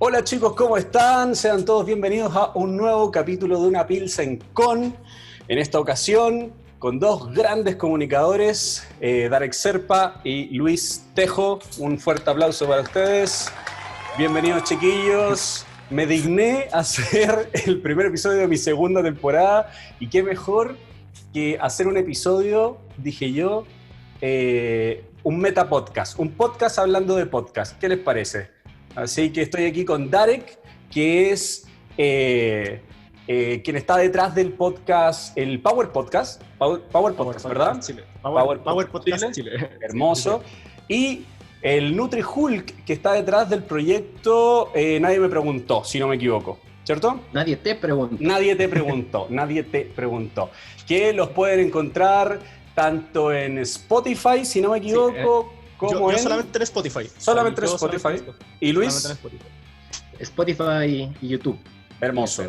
Hola chicos, ¿cómo están? Sean todos bienvenidos a un nuevo capítulo de Una Pilsen Con. En esta ocasión, con dos grandes comunicadores, Darek Serpa y Luis Tejo. Un fuerte aplauso para ustedes. Bienvenidos chiquillos. Me digné a hacer el primer episodio de mi segunda temporada y qué mejor que hacer un episodio, dije yo, un metapodcast, un podcast hablando de podcast. ¿Qué les parece? Así que estoy aquí con Darek, que es quien está detrás del podcast, el Power Podcast, Power Podcast, ¿verdad? Chile. Power Podcast Chile. Hermoso. Y el Nutri Hulk, que está detrás del proyecto Nadie me preguntó, si no me equivoco, ¿cierto? Nadie te preguntó. Nadie te preguntó, nadie te preguntó. Que los pueden encontrar tanto en Spotify, si no me equivoco, como yo en... solamente en Spotify. Solamente en Spotify. ¿Y Luis? Spotify y YouTube. Hermoso.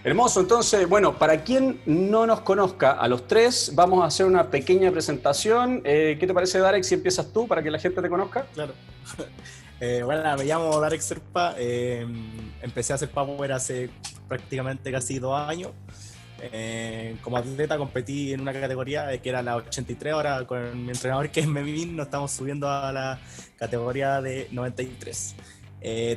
Hermoso. Entonces, bueno, para quien no nos conozca, a los tres vamos a hacer una pequeña presentación. ¿Qué te parece, Darek, si empiezas tú para que la gente te conozca? Claro. Bueno, me llamo Darek Serpa. Empecé a hacer Power hace prácticamente casi 2 años. Como atleta competí en una categoría que era la 83, ahora con mi entrenador que es Memín nos estamos subiendo a la categoría de 93.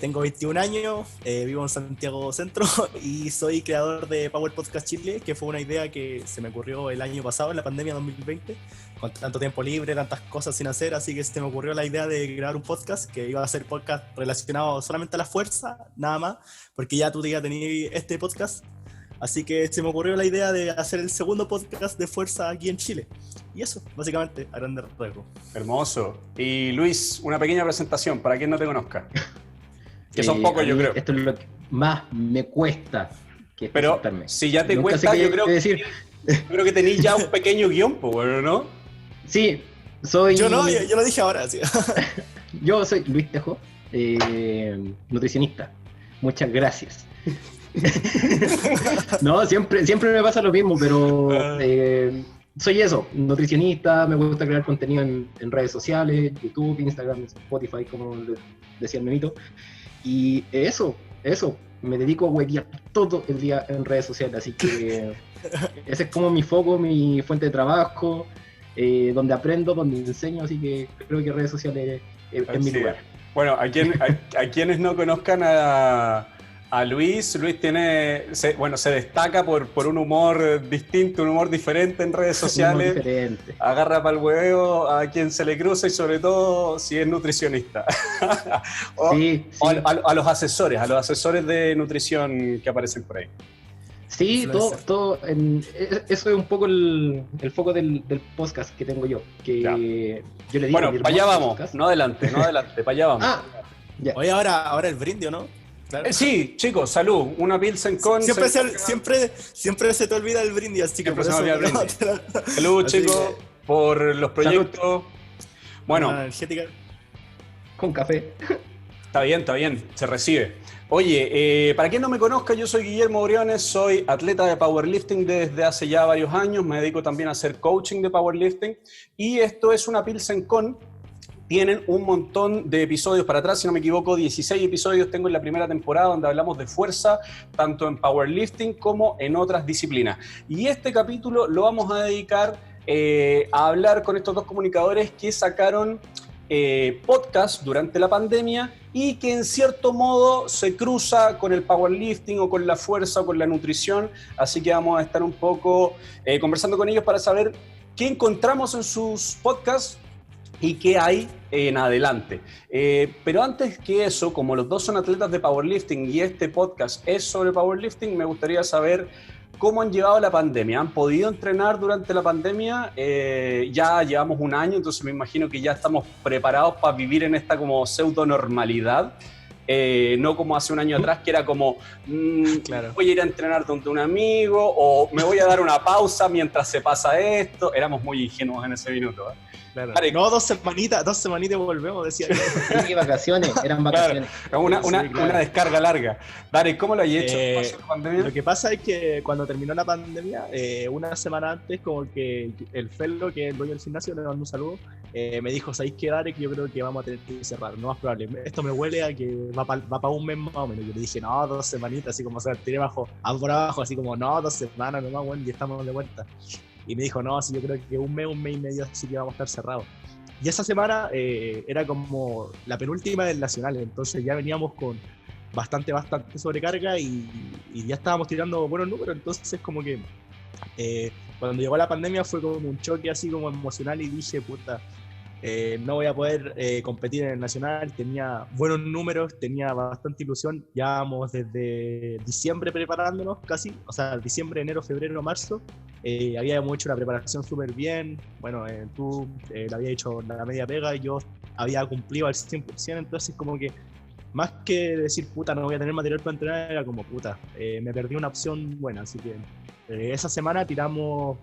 Tengo 21 años, vivo en Santiago Centro y soy creador de Power Podcast Chile, que fue una idea que se me ocurrió el año pasado, en la pandemia 2020, con tanto tiempo libre, tantas cosas sin hacer, así que se me ocurrió la idea de grabar un podcast, que iba a ser podcast relacionado solamente a la fuerza, nada más, porque ya tú ya tenías este podcast. Así que se me ocurrió la idea de hacer el segundo podcast de fuerza aquí en Chile. Y eso, básicamente, a grandes rasgos. Hermoso. Y Luis, una pequeña presentación para quien no te conozca. Que son pocos, yo creo. Esto es lo que más me cuesta. Que pero si ya te cuesta, yo creo que tenéis ya un pequeño guión, pues, ¿no? Sí, soy... Yo lo dije ahora, sí. Yo soy Luis Tejo, nutricionista. Muchas gracias. No, siempre me pasa lo mismo, pero soy eso, nutricionista, me gusta crear contenido en redes sociales, YouTube, Instagram, Spotify, como decía el memito, y eso, me dedico a huevear todo el día en redes sociales, así que ese es como mi foco, mi fuente de trabajo, donde aprendo, donde enseño, así que creo que redes sociales es mi lugar. Bueno, a quienes no conozcan a Luis se destaca por un humor distinto, un humor diferente en redes sociales. Agarra para el hueveo a quien se le cruza y sobre todo si es nutricionista. A los asesores de nutrición que aparecen por ahí. Sí, todo eso es un poco el foco del podcast que tengo yo. Que yo le digo, bueno, para allá vamos, podcast. No adelante, para allá vamos. Oye, ahora el brindis, ¿no? Claro. Sí, chicos, salud. Una Pilsen con... Siempre se te olvida el brindis, así que por eso... Salud, chicos, por los proyectos. Salud. Bueno. Energética. Con café. Está bien, se recibe. Oye, para quien no me conozca, yo soy Guillermo Briones, soy atleta de powerlifting desde hace ya varios años, me dedico también a hacer coaching de powerlifting y esto es Una Pilsen Con. Tienen un montón de episodios para atrás, si no me equivoco, 16 episodios tengo en la primera temporada donde hablamos de fuerza, tanto en powerlifting como en otras disciplinas. Y este capítulo lo vamos a dedicar a hablar con estos dos comunicadores que sacaron podcast durante la pandemia y que en cierto modo se cruza con el powerlifting o con la fuerza o con la nutrición. Así que vamos a estar un poco conversando con ellos para saber qué encontramos en sus podcasts y qué hay en adelante. Pero antes que eso, como los dos son atletas de powerlifting y este podcast es sobre powerlifting, me gustaría saber cómo han llevado la pandemia. ¿Han podido entrenar durante la pandemia? Ya llevamos 1 año, entonces me imagino que ya estamos preparados para vivir en esta como pseudo normalidad. No como hace 1 año atrás, que era como claro, voy a ir a entrenar donde un amigo o me voy a dar una pausa mientras se pasa esto. Éramos muy ingenuos en ese minuto, ¿eh? Claro. No, 2 semanitas volvemos, decía yo. Sí, vacaciones, eran vacaciones. Claro, una descarga larga. Dale, ¿cómo lo has hecho? Lo que pasa es que cuando terminó la pandemia, 1 semana antes, como que el Fello, que es el dueño del gimnasio, le mandó un saludo, me dijo, ¿sabéis qué, Darek? Yo creo que vamos a tener que cerrar, no más probable. Esto me huele a que va para un mes más o menos. Yo le dije, no, 2 semanitas, así como, o sea, tiré por abajo, así como, no, 2 semanas nomás, bueno, y estamos de vuelta. Y me dijo, no, sí, yo creo que un mes y medio, así que vamos a estar cerrados. Y esa semana era como la penúltima del Nacional, entonces ya veníamos con bastante sobrecarga y ya estábamos tirando buenos números, entonces como que cuando llegó la pandemia fue como un choque así como emocional y dije, puta, no voy a poder competir en el Nacional. Tenía buenos números, tenía bastante ilusión, ya vamos desde diciembre preparándonos casi, o sea, diciembre, enero, febrero, marzo, habíamos hecho la preparación súper bien, bueno, tú la había hecho la media pega y yo había cumplido al 100%, entonces como que más que decir, puta, no voy a tener material para entrenar, era como, puta, me perdí una opción buena, así que esa semana tiramos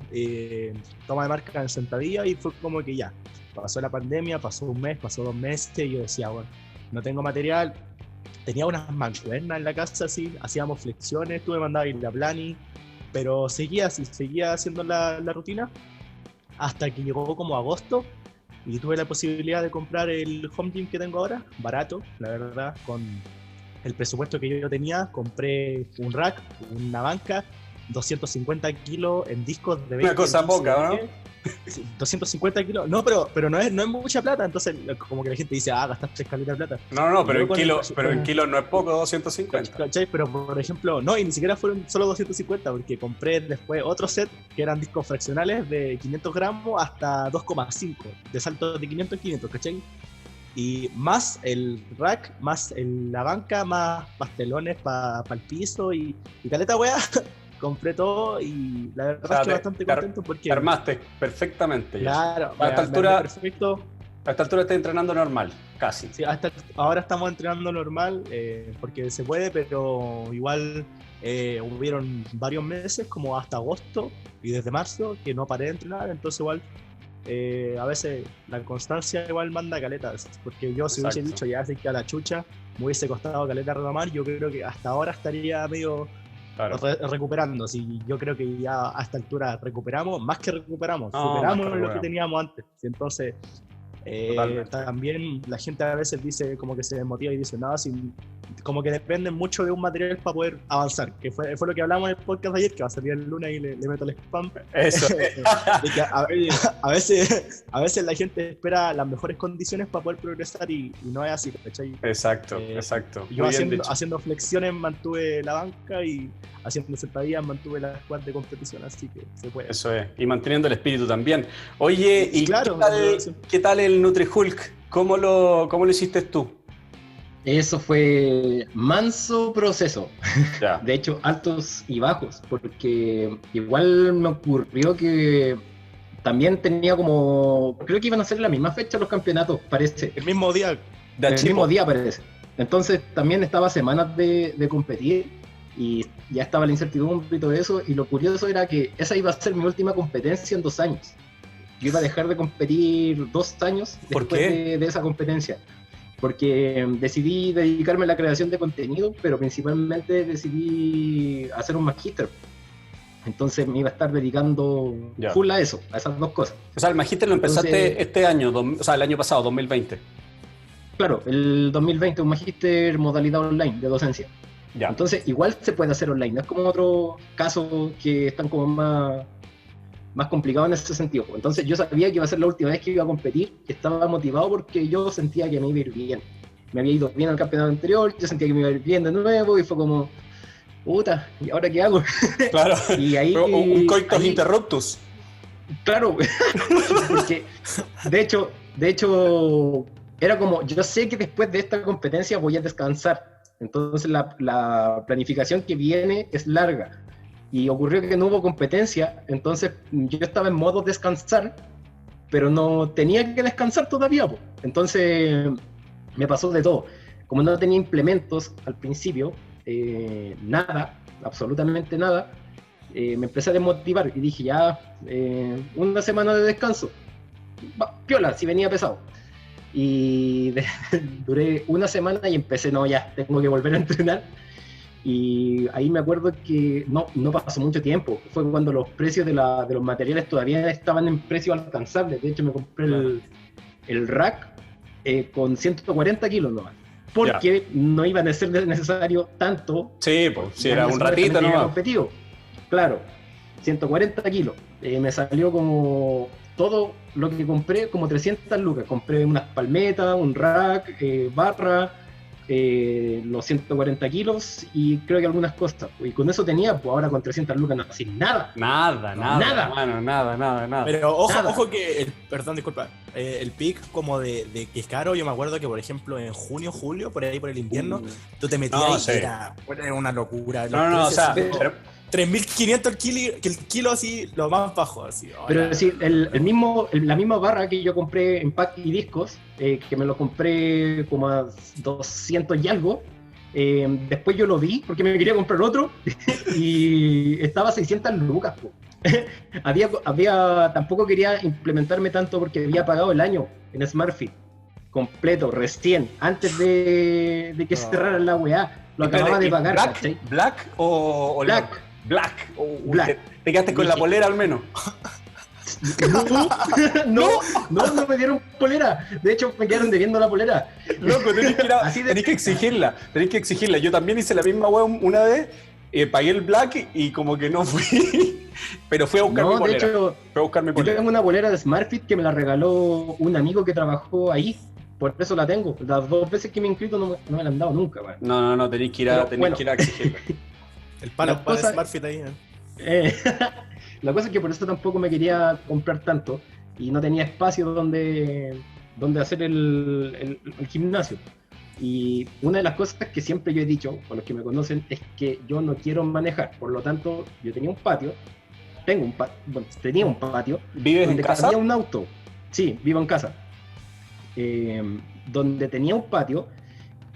toma de marca en sentadilla y fue como que ya, pasó la pandemia, pasó un mes, pasó 2 meses y yo decía, bueno, no tengo material, tenía unas mancuernas en la casa, así, hacíamos flexiones, tuve mandado a ir la plani, pero seguía haciendo la rutina hasta que llegó como agosto y tuve la posibilidad de comprar el home gym que tengo ahora, barato, la verdad, con el presupuesto que yo tenía, compré un rack, una banca, 250 kilos en discos de 20. Una cosa poca, ¿no? 250 kilos, no, pero no es mucha plata, entonces como que la gente dice, gastaste caleta de plata. No, pero en kilos no es poco, 250. ¿Cachai? Pero por ejemplo, no, y ni siquiera fueron solo 250, porque compré después otro set que eran discos fraccionales de 500 gramos hasta 2,5, de saltos de 500 en 500, ¿cachai? Y más el rack, más la banca, más pastelones para el piso y caleta weá. Compré todo y la verdad estoy bastante contento porque... Te armaste perfectamente. Claro. A esta altura, perfecto. A esta altura estás entrenando normal, casi. Sí, ahora estamos entrenando normal porque se puede, pero igual hubieron varios meses, como hasta agosto y desde marzo, que no paré de entrenar, entonces igual a veces la constancia igual manda caletas, porque yo si hubiese dicho ya sé que a la chucha me hubiese costado caleta retomar, yo creo que hasta ahora estaría medio... Claro. Recuperando, sí, yo creo que ya a esta altura recuperamos, más que recuperamos, superamos lo que teníamos antes. Entonces, también la gente a veces dice como que se desmotiva y dice, no, como que dependen mucho de un material para poder avanzar, que fue lo que hablamos en el podcast de ayer, que va a salir el lunes y le meto el spam. Eso. Y que a veces la gente espera las mejores condiciones para poder progresar y no es así, ¿cachai? Exacto. Yo haciendo flexiones mantuve la banca y haciendo sentadillas mantuve la squad de competición, así que se puede. Eso es, y manteniendo el espíritu también. Oye, y claro, ¿qué tal el NutriHulk? ¿Cómo lo hiciste tú? Eso fue manso proceso. Ya. De hecho, altos y bajos, porque igual me ocurrió que también tenía como... Creo que iban a ser la misma fecha los campeonatos, parece. El mismo día. El mismo día, parece. Entonces también estaba semanas de competir y ya estaba la incertidumbre y todo eso. Y lo curioso era que esa iba a ser mi última competencia en 2 años. Yo iba a dejar de competir 2 años después de esa competencia. Porque decidí dedicarme a la creación de contenido, pero principalmente decidí hacer un magíster. Entonces me iba a estar dedicando full a eso, a esas 2 cosas. O sea, el magíster lo empezaste este año, o sea, el año pasado, 2020. Claro, el 2020, un magíster modalidad online de docencia. Ya. Entonces igual se puede hacer online, no es como otros casos que están como más complicado en ese sentido. Entonces yo sabía que iba a ser la última vez que iba a competir, estaba motivado porque yo sentía que me iba a ir bien. Me había ido bien al campeonato anterior, yo sentía que me iba a ir bien de nuevo y fue como, puta, ¿y ahora qué hago? Claro, y ahí, un coitus interruptus. Claro, porque de hecho, era como, yo sé que después de esta competencia voy a descansar, entonces la planificación que viene es larga. Y ocurrió que no hubo competencia, entonces yo estaba en modo descansar, pero no tenía que descansar todavía, po. Entonces me pasó de todo. Como no tenía implementos al principio, nada, absolutamente nada, me empecé a desmotivar y dije ya, una semana de descanso, piola, si venía pesado. Y duré una semana y empecé, no, ya, tengo que volver a entrenar. Y ahí me acuerdo que no pasó mucho tiempo, fue cuando los precios de los materiales todavía estaban en precios alcanzables. De hecho me compré el rack con 140 kilos nomás. Porque no iba a ser necesario tanto. Sí, pues si era un ratito nomás. Competitivo. Claro, 140 kilos. Me salió como todo lo que compré, como 300 lucas. Compré unas palmetas, un rack, barra, los 140 kilos y creo que algunas cosas. Y con eso tenía, pues ahora con 300 lucas no hacía nada. Nada. Mano, nada. Pero ojo que, perdón, disculpa, el pic como de que es caro, yo me acuerdo que por ejemplo en junio, julio, por ahí por el invierno, tú te metías y era una locura. No, o sea, 3.500 el kilo así, lo más bajo. Así, pero sí, la misma barra que yo compré en pack y discos, que me lo compré como a 200 y algo, después yo lo vi porque me quería comprar otro y estaba a 600 lucas. Tampoco quería implementarme tanto porque había pagado el año en SmartFit completo, recién, antes de que cerraran la weá. Lo acababa de pagar. ¿Black o Black? Black. Black. ¿Te quedaste con la polera al menos? No me dieron polera. De hecho, me quedaron debiendo la polera. Loco, tenés que exigirla. Yo también hice la misma web una vez, pagué el Black y como que no fui. Pero fui a buscar mi polera. De hecho, yo tengo una polera de SmartFit que me la regaló un amigo que trabajó ahí. Por eso la tengo. Las 2 veces que me he inscrito no me la han dado nunca. Man. No, tenés que ir a exigirla. El palo para SmartFit ahí. La cosa es que por eso tampoco me quería comprar tanto y no tenía espacio donde hacer el gimnasio. Y una de las cosas que siempre yo he dicho, con los que me conocen, es que yo no quiero manejar. Por lo tanto, yo tenía un patio, tenía un patio. ¿Vives en casa? Había un auto. Sí, vivo en casa. Donde tenía un patio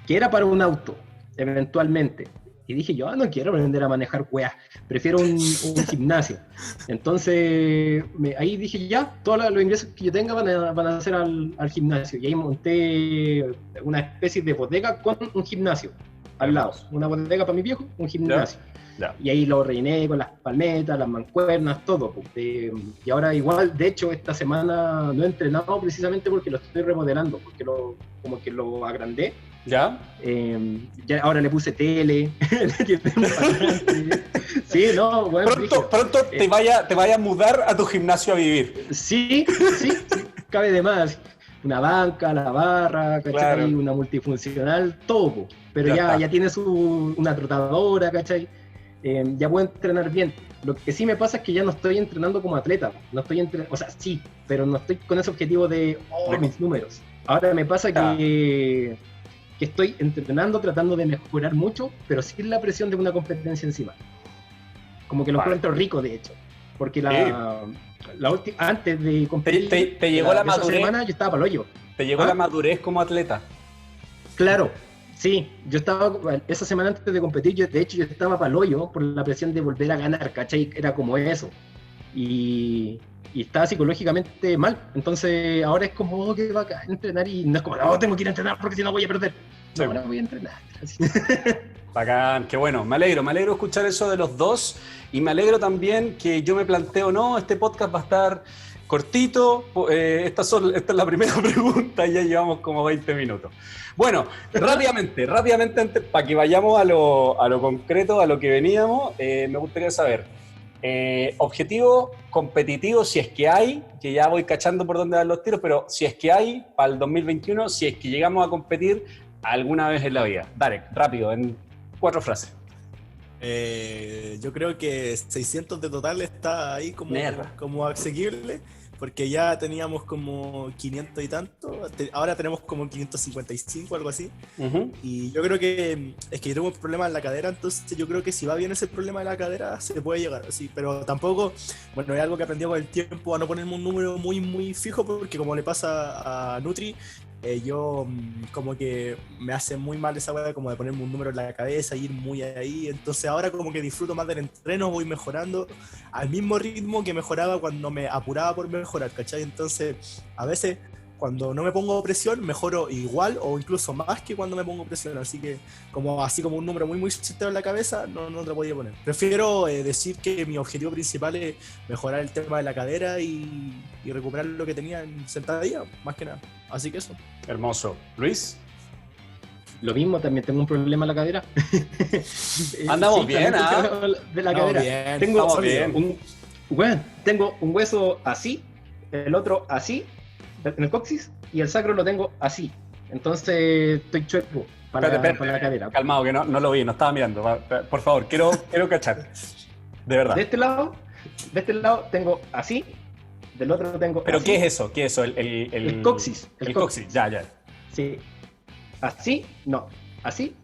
que era para un auto, eventualmente. Y dije yo, no quiero aprender a manejar weas, prefiero un gimnasio. Entonces, ahí dije ya, todos los ingresos que yo tenga van a ser al gimnasio. Y ahí monté una especie de bodega con un gimnasio al lado. Una bodega para mi viejo, un gimnasio. Ya. Y ahí lo rellené con las palmetas, las mancuernas, todo. Y ahora igual, de hecho, esta semana no he entrenado precisamente porque lo estoy remodelando, porque como que lo agrandé. ¿Ya? Ya ahora le puse tele. Sí, no, bueno, pronto te vaya a mudar a tu gimnasio a vivir. Sí, cabe de más. Una banca, la barra, ¿cachai? Claro. Una multifuncional, todo. Pero ya tiene una trotadora, ¿cachai? Ya puedo entrenar bien. Lo que sí me pasa es que ya no estoy entrenando como atleta. O sea, sí, pero no estoy con ese objetivo de mis números. Ahora me pasa que estoy entrenando, tratando de mejorar mucho, pero sin la presión de una competencia encima. Como que lo encuentro rico, de hecho. Porque antes de competir, te llegó la madurez. Esa semana yo estaba para el hoyo. ¿Te llegó la madurez como atleta? Claro, sí. Yo estaba, esa semana antes de competir, de hecho yo estaba para el hoyo por la presión de volver a ganar, ¿cachai? Era como eso. Y estaba psicológicamente mal. Entonces ahora es como que va a entrenar y no es como, no, tengo que ir a entrenar porque si no voy a perder. No, ahora voy a entrenar. Bacán, qué bueno. Me alegro escuchar eso de los dos y me alegro también que yo me planteo, no, este podcast va a estar cortito. Esta es la primera pregunta y ya llevamos como 20 minutos. Bueno, rápidamente, para que vayamos a lo concreto, a lo que veníamos, me gustaría saber. Objetivo competitivo, si es que hay, que ya voy cachando por dónde van los tiros, pero si es que hay para el 2021, si es que llegamos a competir alguna vez en la vida. Darek, rápido, en 4 frases. Yo creo que 600 de total está ahí como asequible, porque ya teníamos como 500 y tanto, ahora tenemos como 555, algo así. Uh-huh. Y yo creo que es que yo tengo un problema en la cadera, entonces yo creo que si va bien ese problema de la cadera se puede llegar, sí, pero tampoco, bueno, es algo que aprendí con el tiempo a no ponerme un número muy muy fijo, porque como le pasa a Nutri, yo como que me hace muy mal esa weá como de ponerme un número en la cabeza y ir muy ahí, entonces ahora como que disfruto más del entreno, voy mejorando al mismo ritmo que mejoraba cuando me apuraba por mejorar, ¿cachai? Entonces a veces cuando no me pongo presión, mejoro igual o incluso más que cuando me pongo presión. Así que, así como un número muy, muy certero en la cabeza, no te lo podía poner. Prefiero decir que mi objetivo principal es mejorar el tema de la cadera y recuperar lo que tenía en sentadilla, más que nada. Así que eso. Hermoso. ¿Luis? Lo mismo, también tengo un problema en la cadera. Andamos bien, de la cadera. Bien, Tengo bien. Tengo un hueso así, el otro así, en el coxis, y el sacro lo tengo así. Entonces estoy chueco para la cadera. Calmado, que no lo vi, no estaba mirando. Por favor, quiero cachar. De verdad. De este lado tengo así, del otro tengo ¿Pero así. qué es eso? ¿Qué es eso? El coxis. El coxis, ya. Sí. Así, no. Así,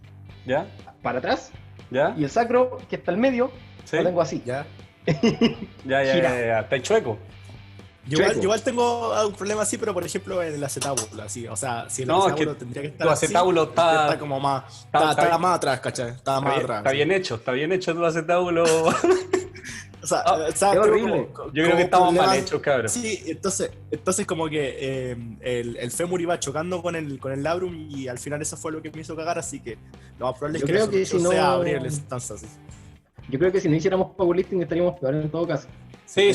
¿Ya? para atrás. ¿Ya? Y el sacro, que está al medio, ¿Sí? lo tengo así. Ya. Ya. Está chueco. Yo igual tengo un problema así, pero por ejemplo en el acetábulo, así. O sea, si el No, acetábulo es que tendría que estar tu así, acetábulo está como más... está Está más atrás, ¿cachai? Está más atrás. Está bien hecho tu acetábulo. O sea, es horrible. Yo creo que estamos mal hechos, cabrón. Sí, entonces como que el fémur iba chocando con el labrum y al final eso fue lo que me hizo cagar, así que lo más probable es que la solución sea abrir el stanza, así. Yo creo que si no hiciéramos powerlifting estaríamos peor en todo caso. Sí.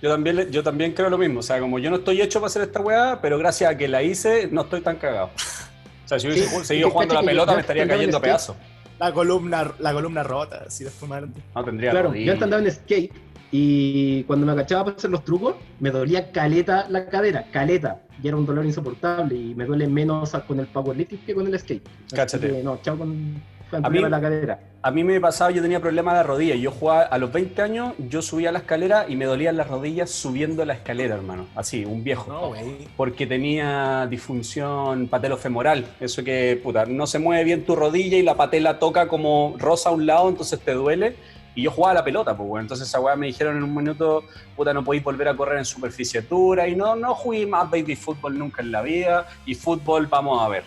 Yo también creo lo mismo. O sea, como yo no estoy hecho para hacer esta weá, pero gracias a que la hice, no estoy tan cagado. O sea, si hubiese seguido jugando la pelota, me estaría cayendo a pedazos. La columna rota, así después más adelante. No tendría Claro, rodilla. yo andaba en skate y cuando me agachaba para hacer los trucos, me dolía caleta la cadera, y era un dolor insoportable y me duele menos con el powerlifting que con el skate. Así Cáchate. que, no, chao con el A problema mí- de la cadera. A mí me pasaba, yo tenía problemas de rodilla. Yo jugaba a los 20 años, yo subía la escalera y me dolían las rodillas subiendo la escalera, hermano. Así, un viejo. No, güey. Porque tenía disfunción patelofemoral. Eso que, puta, no se mueve bien tu rodilla y la patela toca como rosa a un lado, entonces te duele. Y yo jugaba a la pelota, pues, bueno. Entonces esa weá me dijeron en un minuto, puta, no podéis volver a correr en superficie dura. Y no jugué más baby fútbol nunca en la vida. Y fútbol, vamos a ver.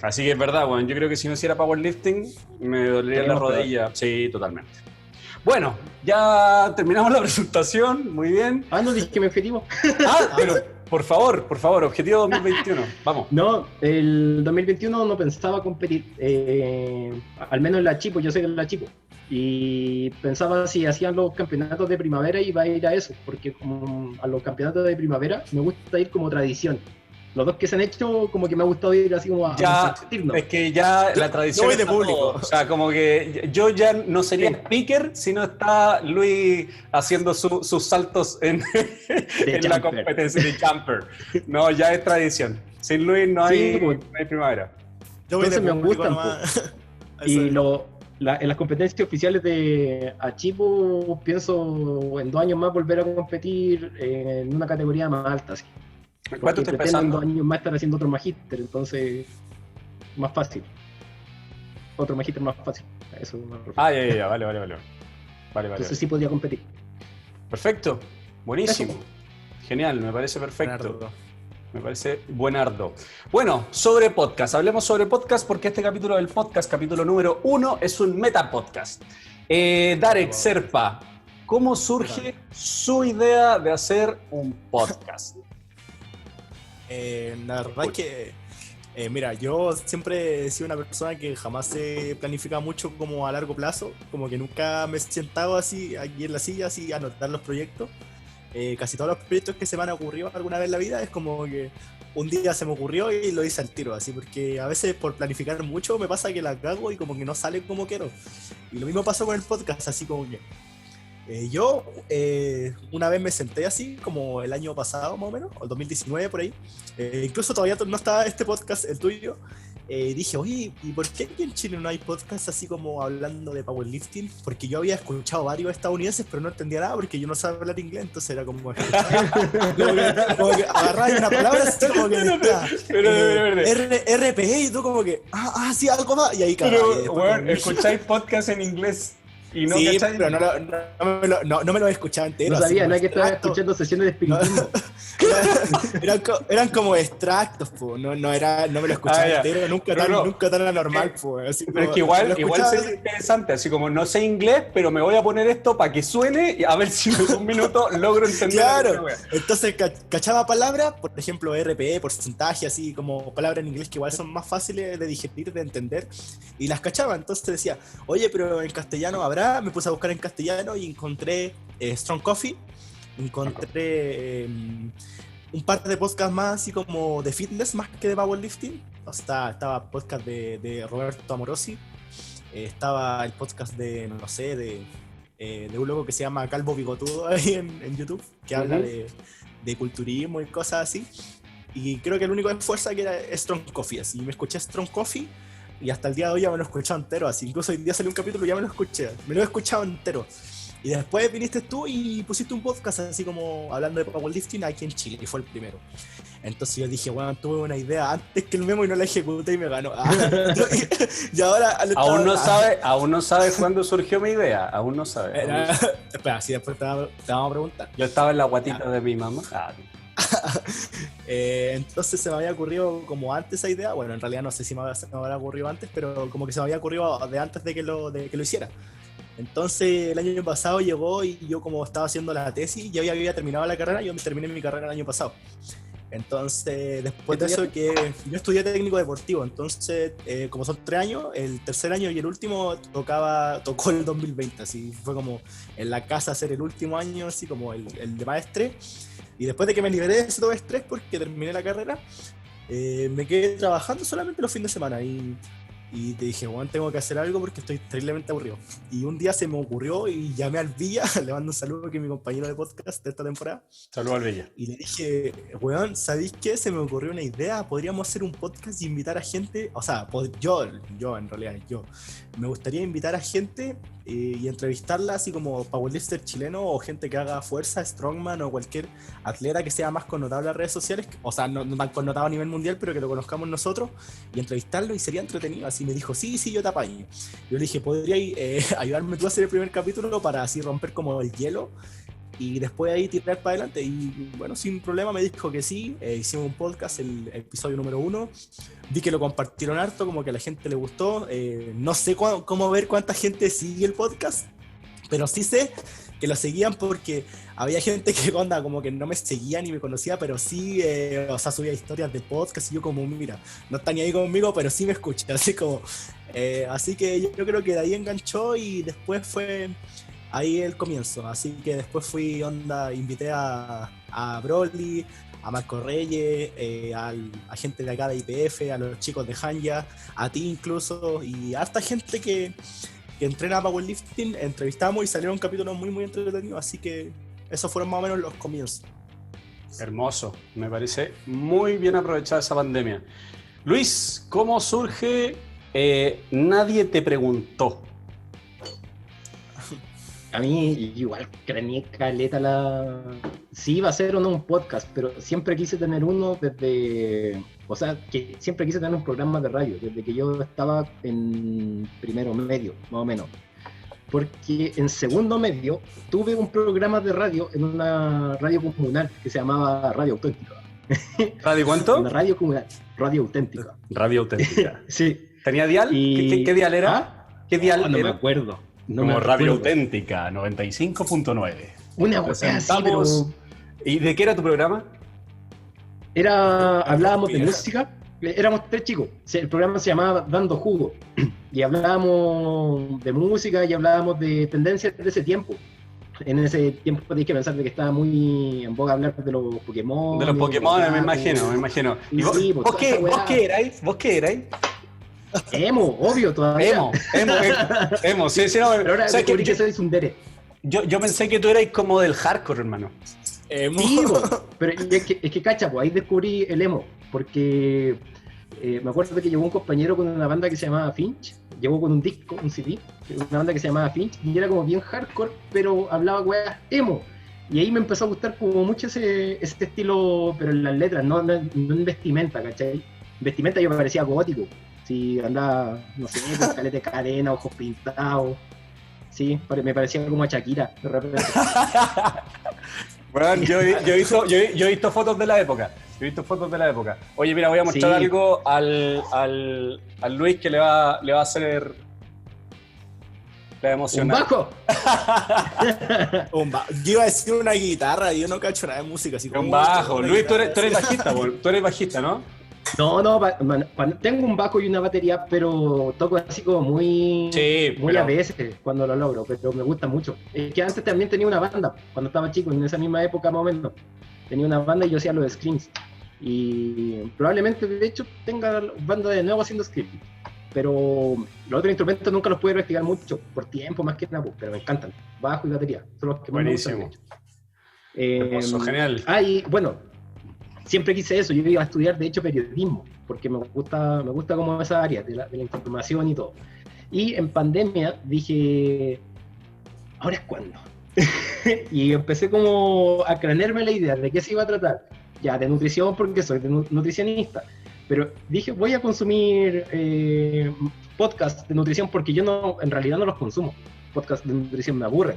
Así que es verdad, bueno, yo creo que si no hiciera powerlifting, me dolería la rodilla. Sí, totalmente. Bueno, ya terminamos la presentación, muy bien. No dije mi objetivo. Pero por favor, objetivo 2021, vamos. No, el 2021 no pensaba competir, al menos en la Chipo, yo sé que en la Chipo. Y pensaba si hacían los campeonatos de primavera iba a ir a eso, porque como a los campeonatos de primavera me gusta ir como tradición. Los dos que se han hecho, como que me ha gustado ir así como a competirnos. Es que ya la tradición yo voy de está público. todo. O sea, como que yo ya no sería speaker, sino está Luis haciendo sus saltos en la competencia de jumper. No, ya es tradición. Sin Luis no hay, pues. no hay primavera. Yo voy de Entonces me público gustan, nomás. Y Eso. en las competencias oficiales de Achipo pienso en 2 años más volver a competir en una categoría más alta. Así. ¿Cuánto Porque estás pretendo en pesando? 2 años más estar haciendo otro magíster, entonces más fácil. Otro magíster más fácil. A eso me refiero. Ya, vale. Entonces sí podría competir. Perfecto, buenísimo. Genial, me parece perfecto. Bernardo. Me parece buenardo. Bueno, sobre podcast. Hablemos sobre podcast porque este capítulo del podcast, capítulo número 1, es un metapodcast. Darek Serpa, ¿cómo surge su idea de hacer un podcast? La verdad es que, mira, yo siempre he sido una persona que jamás se planifica mucho como a largo plazo, como que nunca me he sentado así aquí en la silla así a anotar los proyectos. Casi todos los proyectos que se me han ocurrido alguna vez en la vida es como que un día se me ocurrió y lo hice al tiro, así, porque a veces por planificar mucho me pasa que la cago y como que no sale como quiero. Y lo mismo pasó con el podcast, así como que yo una vez me senté así, como el año pasado más o menos, o el 2019 por ahí, incluso todavía no estaba este podcast, el tuyo, dije, oye, ¿y por qué aquí en Chile no hay podcast así como hablando de powerlifting? Porque yo había escuchado varios estadounidenses, pero no entendía nada porque yo no sabía hablar inglés, entonces era como como que agarraba una palabra así como que RPE y tú como que, sí, algo más, y ahí cagaba. Pero, bueno, escucháis podcast en inglés Y no, sí, ¿cachai? pero no me lo escuchaba entero. No sabía, así no es que como estaba extractos. escuchando sesiones de espiritismo. Eran como extractos, po. No me lo escuchaba Ya. entero, nunca No. nunca tan anormal, po. Así Pero es como, que me lo igual escuchaba sería así. interesante, así como no sé inglés, pero me voy a poner esto para que suene y a ver si en un minuto logro entender alguna Claro, wea. entonces cachaba palabras, por ejemplo, RPE, porcentaje, así como palabras en inglés que igual son más fáciles de digerir, de entender, y las cachaba. Entonces decía, oye, pero en castellano habrá. Me puse a buscar en castellano y encontré Strong Coffee, encontré un par de podcasts más así como de fitness más que de powerlifting. O sea, estaba podcast de Roberto Amorosi, estaba el podcast de, no sé, de un loco que se llama Calvo Bigotudo ahí en YouTube, que habla de culturismo y cosas así. Y creo que el único de fuerza que era Strong Coffee, así me escuché Strong Coffee y hasta el día de hoy ya me lo he escuchado entero, así incluso hoy día salió un capítulo y ya me lo he escuchado entero. Y después viniste tú y pusiste un podcast así como hablando de powerlifting aquí en Chile, y fue el primero. Entonces yo dije, bueno, tuve una idea antes que el Memo y no la ejecuté y me ganó. Y ahora... Aún no sabes cuándo surgió mi idea, aún no sabes. Espera, si después te vamos a preguntar. Yo estaba en la guatita de mi mamá. Entonces se me había ocurrido como antes esa idea. Bueno, en realidad no sé si se me había ocurrido antes, pero como que se me había ocurrido de antes de que lo hiciera. Entonces el año pasado llegó y yo, como estaba haciendo la tesis, ya había terminado la carrera. Yo terminé mi carrera el año pasado. Entonces, después de eso, que yo estudié técnico deportivo. Entonces, como son 3 años, el tercer año y el último tocó el 2020. Así fue como en la casa hacer el último año, así como el de más estrés. Y después de que me liberé de ese todo estrés porque terminé la carrera, me quedé trabajando solamente los fines de semana. Y te dije, bueno, tengo que hacer algo porque estoy terriblemente aburrido. Y un día se me ocurrió y llamé al Villa, le mando un saludo, que es mi compañero de podcast de esta temporada. Saludos al Villa. Y le dije, weón, ¿sabéis qué? Se me ocurrió una idea. Podríamos hacer un podcast y invitar a gente. O sea, yo en realidad, me gustaría invitar a gente y entrevistarla, así como powerlifter chileno o gente que haga fuerza, strongman o cualquier atleta que sea más connotable en las redes sociales. O sea, no tan connotado a nivel mundial, pero que lo conozcamos nosotros, y entrevistarlo, y sería entretenido. Así me dijo, sí, yo te apaño. Yo le dije, ¿podrías ayudarme tú a hacer el primer capítulo para así romper como el hielo? Y después ahí tirar para adelante. Y bueno, sin problema me dijo que sí. Hicimos un podcast, el episodio número 1. Vi que lo compartieron harto, como que a la gente le gustó. No sé cómo ver cuánta gente sigue el podcast, pero sí sé que lo seguían porque había gente que onda como que no me seguía ni me conocía, pero sí, o sea, subía historias de podcast y yo como, mira, no está ni ahí conmigo, pero sí me escucha. Así como, así que yo creo que de ahí enganchó y después fue... Ahí el comienzo, así que después invité a Broly, a Marco Reyes, a gente de acá de IPF, a los chicos de Hanya, a ti incluso, y a harta gente que entrena powerlifting. Entrevistamos y salieron capítulos muy entretenidos, así que esos fueron más o menos los comienzos. Hermoso, me parece muy bien aprovechada esa pandemia. Luis, ¿cómo surge Nadie te preguntó? A mí igual craneé caleta sí iba a ser o no un podcast, pero siempre quise tener uno siempre quise tener un programa de radio, desde que yo estaba en primero medio, más o menos. Porque en segundo medio tuve un programa de radio en una radio comunal que se llamaba Radio Auténtica. ¿Radio cuánto? Una radio comunal, Radio Auténtica. Radio Auténtica. Sí. ¿Tenía dial? ¿Qué dial era? ¿Ah? ¿Qué dial no era? me acuerdo. No Como me Radio acuerdo. Auténtica, 95.9. Una cosa así, pero... ¿Y de qué era tu programa? Hablábamos de música, éramos 3 chicos, el programa se llamaba Dando Jugo, y hablábamos de música y hablábamos de tendencias de ese tiempo. En ese tiempo tenéis que pensar de que estaba muy en boga hablar de los Pokémon. De los Pokémon, me imagino. ¿Y sí, vos qué erais? Emo, obvio, todavía. Emo, sí, no. Pero ahora descubrí que soy Tsundere. Yo pensé que tú erais como del hardcore, hermano. Sí, pero es que cacha, ahí descubrí el emo, porque me acuerdo que llegó un compañero con una banda que se llamaba Finch, llegó con un disco, un CD, una banda que se llamaba Finch, y era como bien hardcore, pero hablaba weas emo. Y ahí me empezó a gustar como mucho ese estilo, pero en las letras, no en vestimenta, ¿cachai? Vestimenta yo me parecía gótico, si andaba, no sé, con caleta de cadena, ojos pintados. Sí, me parecía como a Shakira, de repente. Bueno, yo he visto fotos de la época. Oye, mira, voy a mostrar algo al Luis que le va a hacer... Le va a emocionar. ¿Un bajo? Yo iba a decir una guitarra, yo no cacho nada de música. Así como un bajo. Luis, tú eres bajista, tú eres bajista, ¿no? No, tengo un bajo y una batería, pero toco así como muy a veces cuando lo logro, pero me gusta mucho. Es que antes también tenía una banda, cuando estaba chico, en esa misma época más o menos. Tenía una banda y yo hacía los screams. Y probablemente, de hecho, tenga banda de nuevo haciendo screams. Pero los otros instrumentos nunca los pude practicar mucho, por tiempo más que nada, pero me encantan. Bajo y batería, son los que más me gustan. Buenísimo. Hermoso, genial. Y bueno, siempre quise eso. Yo iba a estudiar, de hecho, periodismo, porque me gusta como esa área de la información y todo. Y en pandemia dije, ¿ahora es cuándo? Y empecé como a cranearme la idea de qué se iba a tratar. Ya, de nutrición, porque soy nutricionista. Pero dije, voy a consumir podcasts de nutrición porque yo en realidad no los consumo. Podcasts de nutrición me aburren.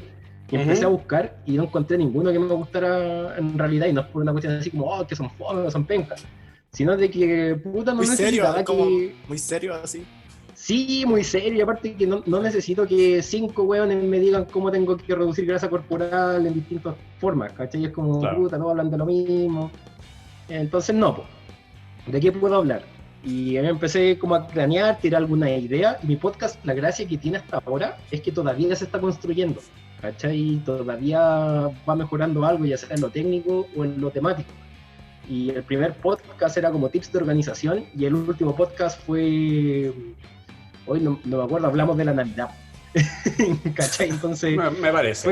Y empecé a buscar y no encontré ninguno que me gustara en realidad, y no es por una cuestión así como, que son fome, son pencas, sino de que, puta, no necesitaba que... Muy serio, así. Sí, muy serio, y aparte que no necesito que 5 hueones me digan cómo tengo que reducir grasa corporal en distintas formas, ¿cachai? Es como, puta, no hablan de lo mismo. Entonces, no, pues, ¿de qué puedo hablar? Y me empecé como a cranear, tirar alguna idea, y mi podcast, la gracia que tiene hasta ahora es que todavía se está construyendo, ¿cachai? Todavía va mejorando algo, ya sea en lo técnico o en lo temático. Y el primer podcast era como tips de organización, y el último podcast fue... Hoy no me acuerdo, hablamos de la Navidad. ¿Cachai? Entonces, me parece.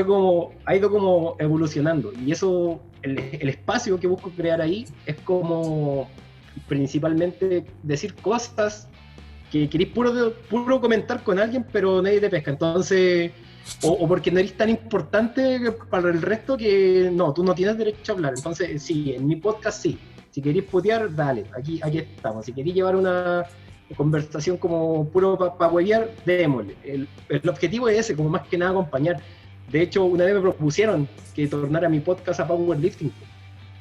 Ha ido como evolucionando. Y eso, el espacio que busco crear ahí es como principalmente decir cosas que queréis puro comentar con alguien, pero nadie te pesca. Entonces, o porque no eres tan importante para el resto que no, tú no tienes derecho a hablar. Entonces, sí, en mi podcast sí. Si queréis putear, dale, aquí estamos. Si queréis llevar una conversación como puro para huevear, démosle. El objetivo es ese, como más que nada acompañar. De hecho, una vez me propusieron que tornara mi podcast a Powerlifting.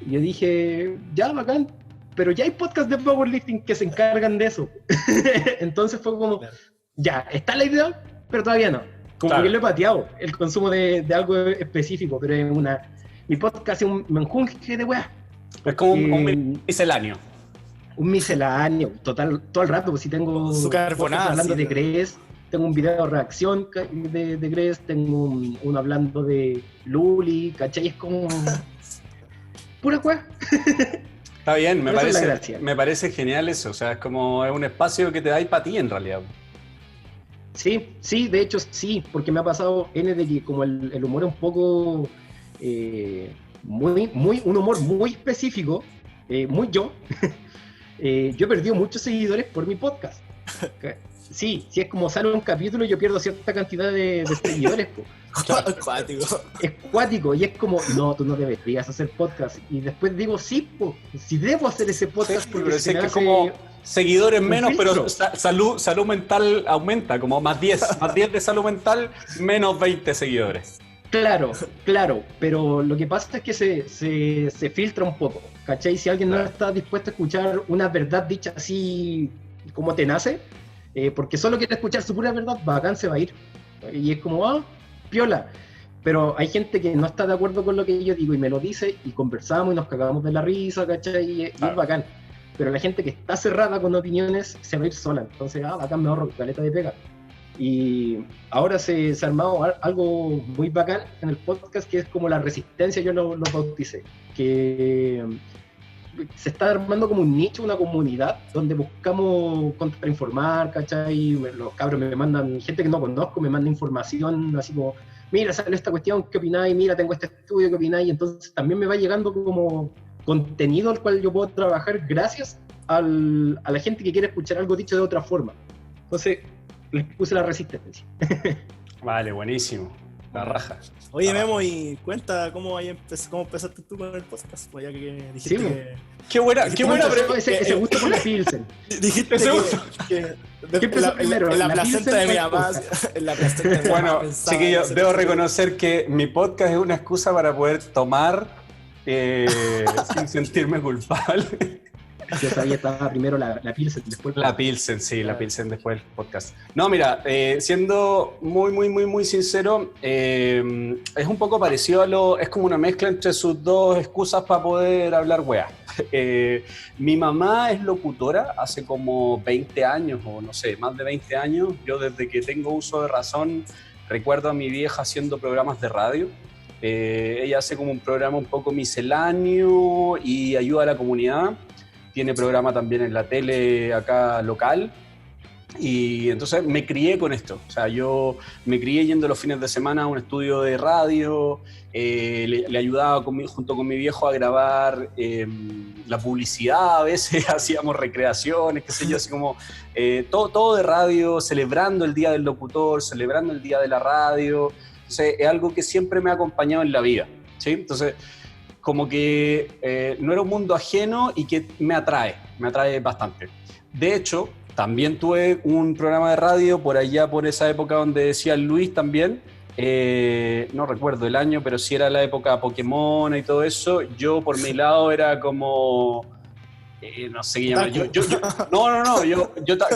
Y yo dije, ya, bacán, pero ya hay podcasts de Powerlifting que se encargan de eso. Entonces fue como, ya, está la idea, pero todavía no. Como que lo he pateado, el consumo de algo específico, pero es mi podcast es un menjunje de weas. Es como un misceláneo. Un misceláneo, total, todo el rato, pues si tengo hablando de Gres, tengo un video de reacción de Gres, tengo uno hablando de Luli, ¿cachai? Es como pura wea. Está bien, me parece genial eso, o sea, es un espacio que te da para ti en realidad. Sí, de hecho sí, porque me ha pasado de que como el humor es un poco un humor muy específico, muy yo he perdido muchos seguidores por mi podcast. Sí, si es como sale un capítulo yo pierdo cierta cantidad de seguidores. Es cuático y es como, no, tú no deberías hacer podcast. Y después digo, sí, si debo hacer ese podcast, porque pero es como seguidores menos, pero salud mental aumenta, como más 10 de salud mental, menos 20 seguidores. Claro, pero lo que pasa es que se filtra un poco, ¿cachai? Si alguien no está dispuesto a escuchar una verdad dicha así como te nace, porque solo quiere escuchar su pura verdad, bacán, se va a ir. Y es como, piola. Pero hay gente que no está de acuerdo con lo que yo digo y me lo dice y conversamos y nos cagamos de la risa, ¿cachai? Y es bacán. Pero la gente que está cerrada con opiniones se va a ir sola. Entonces, bacán, me ahorro caleta de pega. Y ahora se ha armado algo muy bacán en el podcast que es como la resistencia, yo lo bauticé, que se está armando como un nicho, una comunidad donde buscamos contrainformar, ¿cachai? Los cabros me mandan, gente que no conozco, me manda información así como, mira, sale esta cuestión, ¿qué opináis? Mira, tengo este estudio, ¿qué opináis? Entonces también me va llegando como contenido al cual yo puedo trabajar gracias a la gente que quiere escuchar algo dicho de otra forma. Entonces les puse la resistencia. Vale, buenísimo. La raja. Oye, Memo, y cuenta cómo empezaste tú con el podcast, pues ya que dijiste sí, que... Qué buena ese gusto por la Pilsen. Dijiste ¿Qué empezó primero? En la ¿La placenta Pilsen de mi o el mamá. podcast? En la placenta de mi mamá Bueno, pensaba chiquillos, hacer debo eso. reconocer que mi podcast es una excusa para poder tomar sin sentirme culpable. Yo sabía que estaba primero la Pilsen, después La Pilsen, sí, la Pilsen después del podcast. No, mira, siendo muy sincero, es un poco parecido a es como una mezcla entre sus dos excusas para poder hablar weá. Mi mamá es locutora hace como 20 años, o no sé, más de 20 años. Yo desde que tengo uso de razón recuerdo a mi vieja haciendo programas de radio. Ella hace como un programa un poco misceláneo y ayuda a la comunidad. Tiene programa también en la tele acá local. Y entonces me crié con esto. O sea, yo me crié yendo los fines de semana a un estudio de radio, le ayudaba junto con mi viejo a grabar la publicidad, a veces hacíamos recreaciones, qué sé yo, así como todo de radio, celebrando el Día del Locutor, celebrando el Día de la Radio. Entonces es algo que siempre me ha acompañado en la vida, ¿sí? Entonces, como que no era un mundo ajeno y que me atrae bastante. De hecho, también tuve un programa de radio por allá, por esa época donde decía Luis también, no recuerdo el año, pero sí era la época Pokémon y todo eso. Yo por mi lado era como, no sé qué llamar, yo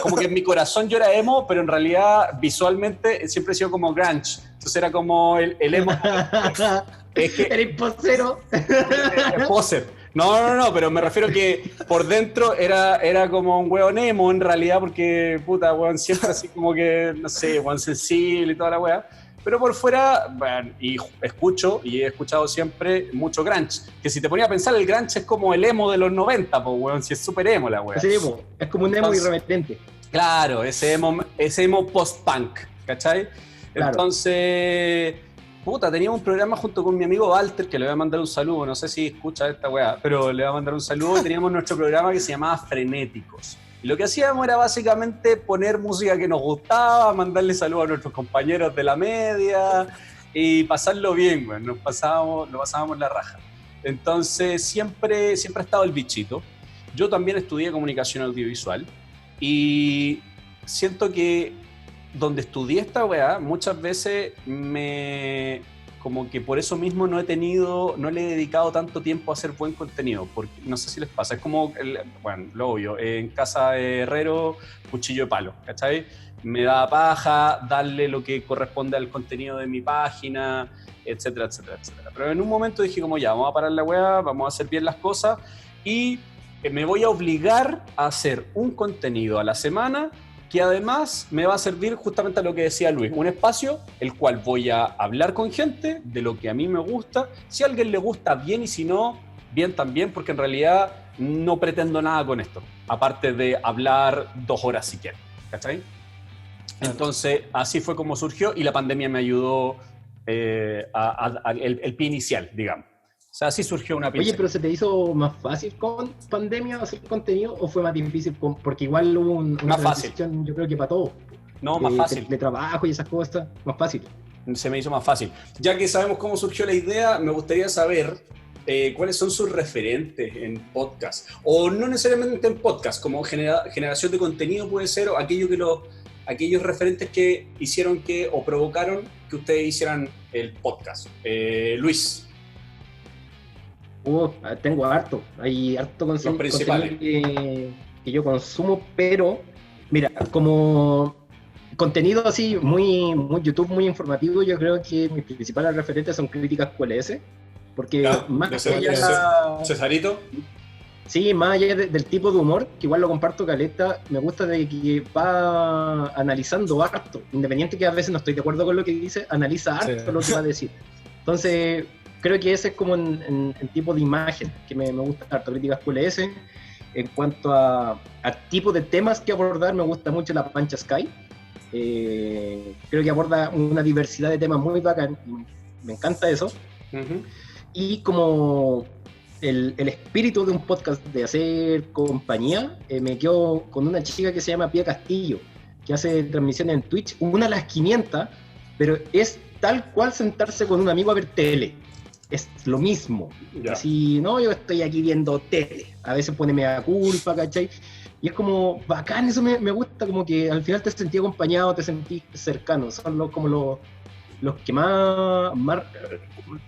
como que en mi corazón yo era emo, pero en realidad visualmente siempre he sido como grunge. Entonces era como el emo. Es que, el imposero. el poser. No, pero me refiero que por dentro era como un hueón emo en realidad, porque puta, hueón siempre así como que, no sé, hueón sensible y toda la hueá. Pero por fuera, bueno, y escucho, y he escuchado siempre mucho grunge. Que si te ponía a pensar, el grunge es como el emo de los 90, pues hueón, si es súper emo la hueá. Sí, es como un emo Entonces, irreverente. Claro, ese emo post-punk, ¿cachai? Claro. Entonces, puta, teníamos un programa junto con mi amigo Walter, que le voy a mandar un saludo, no sé si escucha esta weá, pero le voy a mandar un saludo, y teníamos nuestro programa que se llamaba Frenéticos. Y lo que hacíamos era básicamente poner música que nos gustaba, mandarle saludos a nuestros compañeros de la media y pasarlo bien, güey. Lo pasábamos la raja. Entonces siempre ha estado el bichito. Yo también estudié comunicación audiovisual y siento que donde estudié esta weá, muchas veces como que por eso mismo no le he dedicado tanto tiempo a hacer buen contenido, porque no sé si les pasa, es como, bueno, lo obvio, en casa de herrero, cuchillo de palo, ¿cachai? Me da paja darle lo que corresponde al contenido de mi página, etcétera. Pero en un momento dije como ya, vamos a parar la weá, vamos a hacer bien las cosas y me voy a obligar a hacer un contenido a la semana que además me va a servir justamente a lo que decía Luis, un espacio el cual voy a hablar con gente de lo que a mí me gusta, si a alguien le gusta bien y si no, bien también, porque en realidad no pretendo nada con esto, aparte de hablar 2 horas si quiero, ¿cachai? Entonces así fue como surgió y la pandemia me ayudó el pie inicial, digamos. O sea, así surgió una pizza. Oye, pero ¿se te hizo más fácil con pandemia hacer contenido o fue más difícil? Porque igual hubo una más fácil, transición, yo creo que para todo. No, más fácil. De trabajo y esas cosas, más fácil. Se me hizo más fácil. Ya que sabemos cómo surgió la idea, me gustaría saber cuáles son sus referentes en podcast. O no necesariamente en podcast, como generación de contenido puede ser, o aquellos referentes que hicieron o provocaron que ustedes hicieran el podcast. Luis. Tengo harto. Hay harto contenido que yo consumo, pero mira, como contenido así muy YouTube, muy informativo, yo creo que mis principales referentes son Críticas QLS, porque más allá Cesarito. Sí, más allá del tipo de humor, que igual lo comparto caleta, me gusta de que va analizando harto, independiente que a veces no estoy de acuerdo con lo que dice, analiza harto lo que va a decir. Entonces, creo que ese es como en tipo de imagen que me gusta harto, Críticas QLS. En cuanto a tipo de temas que abordar, me gusta mucho la Pancha Sky. Creo que aborda una diversidad de temas muy bacán, me encanta eso. Uh-huh. Y como el espíritu de un podcast de hacer compañía, me quedo con una chica que se llama Pia Castillo, que hace transmisiones en Twitch, una a las 500, pero es tal cual sentarse con un amigo a ver tele. Es lo mismo. Yeah. Así, no, yo estoy aquí viendo tele. A veces pone mea culpa, ¿cachai? Y es como bacán, eso me gusta, como que al final te sentí acompañado, te sentí cercano. Son los que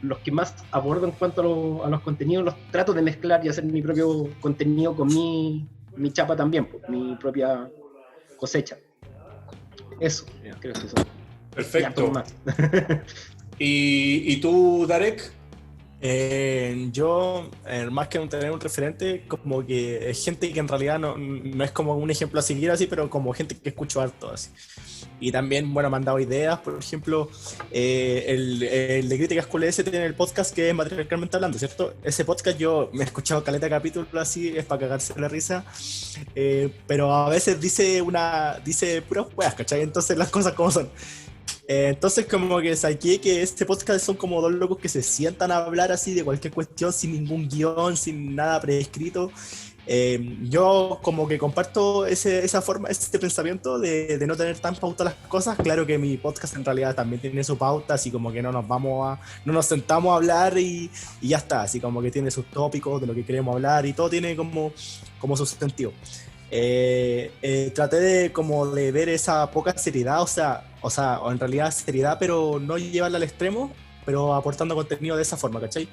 los que más abordo en cuanto a los contenidos, los trato de mezclar y hacer mi propio contenido con mi chapa también, pues, mi propia cosecha. Eso, creo que eso. Perfecto. ¿Y tú, Darek? Yo, más que tener un referente, como que es gente que en realidad no es como un ejemplo a seguir así, pero como gente que escucho harto así. Y también, bueno, me han dado ideas, por ejemplo, el de Críticas QLS tiene el podcast que es Matriarcalmente Hablando, ¿cierto? Ese podcast yo me he escuchado caleta de capítulos así, es para cagarse la risa, pero a veces dice puras weas, ¿cachai? Entonces las cosas como son. Entonces como que saqué que este podcast son como dos locos que se sientan a hablar así de cualquier cuestión sin ningún guión, sin nada preescrito. Yo como que comparto esa forma, este pensamiento de no tener tan pauta las cosas. Claro que mi podcast en realidad también tiene su pauta, así como que no nos sentamos a hablar y ya está, así como que tiene sus tópicos de lo que queremos hablar y todo tiene como su sentido. Traté de ver esa poca seriedad, o en realidad seriedad, pero no llevarla al extremo, pero aportando contenido de esa forma, ¿cachai?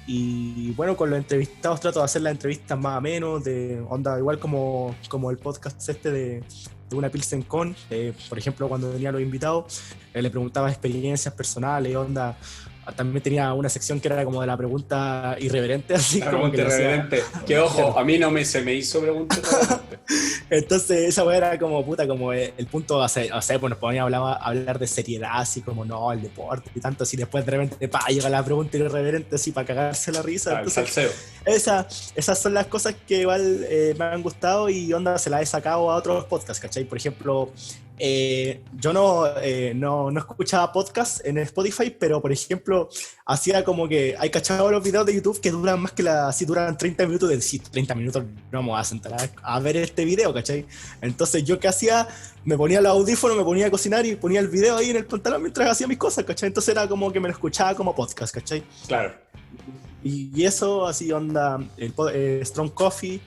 Y bueno, con los entrevistados trato de hacer las entrevistas más o menos, de onda, igual como el podcast de una Pilsen Con, por ejemplo, cuando venía los invitados, le preguntaba experiencias personales, onda. También tenía una sección que era como de la pregunta irreverente, así la como pregunta irreverente. Que ojo, a mí se me hizo pregunta irreverente. Entonces esa weá era como puta, como el punto, o sea, pues nos poníamos a hablar de seriedad, así como no, el deporte y tanto, así después de repente, llega la pregunta irreverente así para cagarse la risa. Entonces, esas son las cosas que igual me han gustado y onda se las he sacado a otros podcasts, ¿cachai? Por ejemplo, yo no escuchaba podcasts en Spotify, pero por ejemplo hacía como que hay cachado los videos de YouTube que duran más que si duran 30 minutos, de decir 30 minutos no vamos a sentar a ver este video, ¿cachai? Entonces yo, ¿qué hacía? Me ponía los audífonos, me ponía a cocinar y ponía el video ahí en el pantalón mientras hacía mis cosas, ¿cachai? Entonces era como que me lo escuchaba como podcast, ¿cachai? Claro. Y eso así onda, Strong Coffee,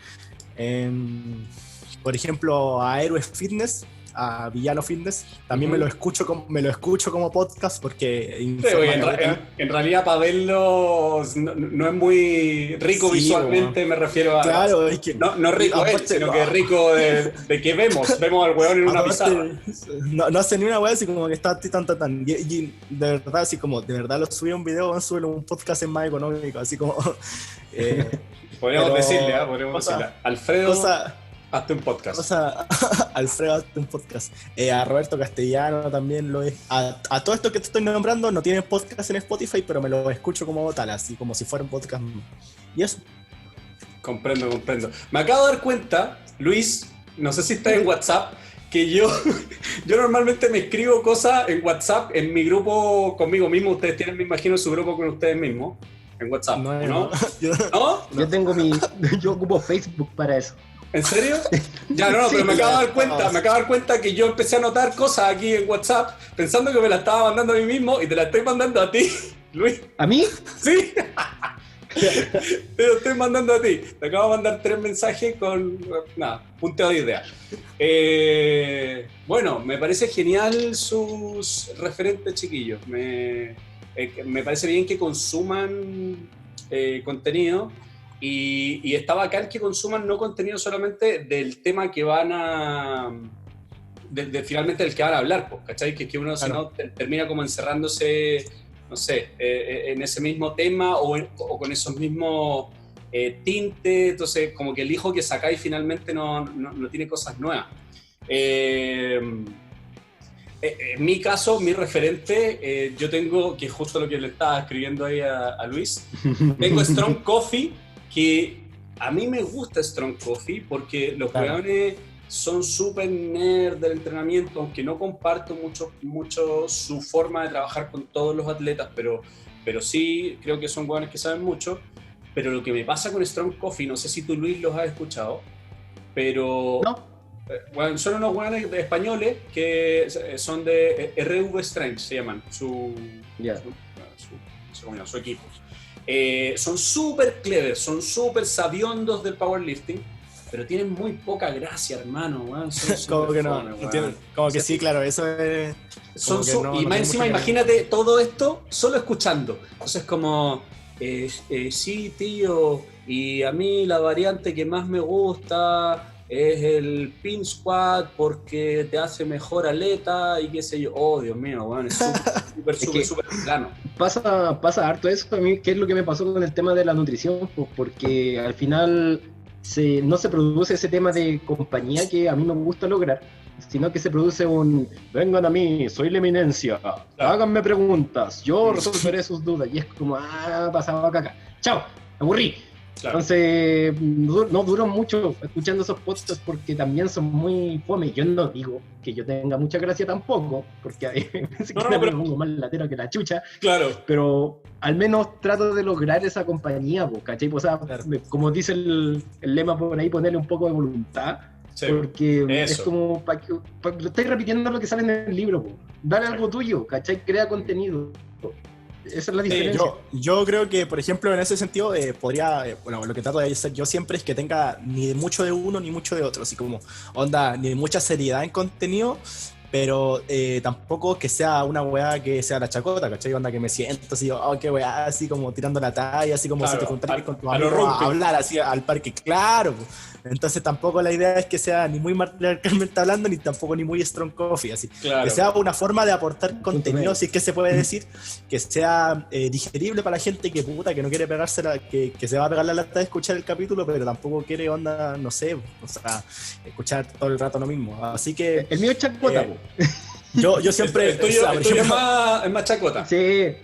por ejemplo a Héroes Fitness, a Villano Fitness, también me lo escucho como podcast porque en realidad para verlo no es muy rico visualmente, me refiero a claro, es que no rico sino que es rico de que vemos al huevón en una pizarra. No hace ni una wea así como que está tan y de verdad así como de verdad lo subí a un video, suelo un podcast es más económico, así como podríamos decirle Alfredo, hazte un podcast. Alfredo, hazte un podcast. A Roberto Castellano también lo es. A todo esto que te estoy nombrando no tienen podcast en Spotify, pero me lo escucho como tal, así como si fuera un podcast. Y eso. Comprendo. Me acabo de dar cuenta, Luis, no sé si estás en WhatsApp, que yo normalmente me escribo cosas en WhatsApp, en mi grupo conmigo mismo. Ustedes tienen, me imagino, su grupo con ustedes mismos, en WhatsApp, ¿no? ¿No? Yo ocupo Facebook para eso. ¿En serio? Ya, pero me acabo de dar cuenta que yo empecé a anotar cosas aquí en WhatsApp pensando que me la estaba mandando a mí mismo y te la estoy mandando a ti, Luis. ¿A mí? Sí. Te lo estoy mandando a ti. Te acabo de mandar 3 mensajes con, punteo de idea. Bueno, me parece genial sus referentes, chiquillos. Me parece bien que consuman contenido. Y está bacán que consuman no contenido solamente del tema que van finalmente del que van a hablar, ¿cachai? Que uno claro. Si no termina como encerrándose, no sé, en ese mismo tema o con esos mismos tintes, entonces como que el hijo que sacáis finalmente no tiene cosas nuevas. En mi caso, mi referente, yo tengo, que es justo lo que le estaba escribiendo ahí a Luis, tengo Strong Coffee, que a mí me gusta Strong Coffee porque los weones son súper nerd del entrenamiento, aunque no comparto mucho su forma de trabajar con todos los atletas, pero sí creo que son weones que saben mucho. Pero lo que me pasa con Strong Coffee, no sé si tú, Luis, los has escuchado, pero bueno, son unos weones españoles que son de RV Strength, se llaman, su equipo. Son súper clever, son súper sabiondos del powerlifting pero tienen muy poca gracia, hermano, weón. Como que no, como que sí, claro, eso es... Y más encima, imagínate todo esto solo escuchando. Entonces como, sí, tío, y a mí la variante que más me gusta es el pin squat porque te hace mejor aleta y qué sé yo. Oh, Dios mío, weón, es súper plano. Pasa harto eso. A mí, ¿qué es lo que me pasó con el tema de la nutrición? Pues porque al final no se produce ese tema de compañía que a mí me gusta lograr, sino que se produce vengan a mí, soy la eminencia, háganme preguntas, yo resolveré sus dudas, y es como, pasaba caca, chao, aburrí. Claro. Entonces, no duró mucho escuchando esos podcasts porque también son muy fome. Yo no digo que yo tenga mucha gracia tampoco, porque hay veces que me pongo más latero que la chucha. Claro. Pero al menos trato de lograr esa compañía, ¿cachai? O sea, claro, como dice el lema por ahí, ponerle un poco de voluntad. Sí, porque es como, lo estáis repitiendo lo que sale en el libro, dale algo tuyo, ¿cachai? Crea contenido. Esa es la diferencia. Yo creo que, por ejemplo, en ese sentido, bueno, lo que trato de hacer yo siempre es que tenga ni mucho de uno ni mucho de otro, así como, onda, ni mucha seriedad en contenido, pero tampoco que sea una weá que sea la chacota, ¿cachai? Onda que me siento así, qué weá, así como tirando la talla, así como claro, si te juntaras con tu amigo a hablar así al parque, claro. Entonces tampoco la idea es que sea ni muy marcadamente hablando, ni tampoco ni muy strong coffee, así. Claro. Que sea una forma de aportar contenido, si es que se puede decir, que sea digerible para la gente que puta, que no quiere pegársela, que se va a pegar la lata de escuchar el capítulo, pero tampoco quiere onda, no sé, o sea, escuchar todo el rato lo mismo. Así que... El mío es chacota, yo siempre... El tuyo es más chacota. Sí.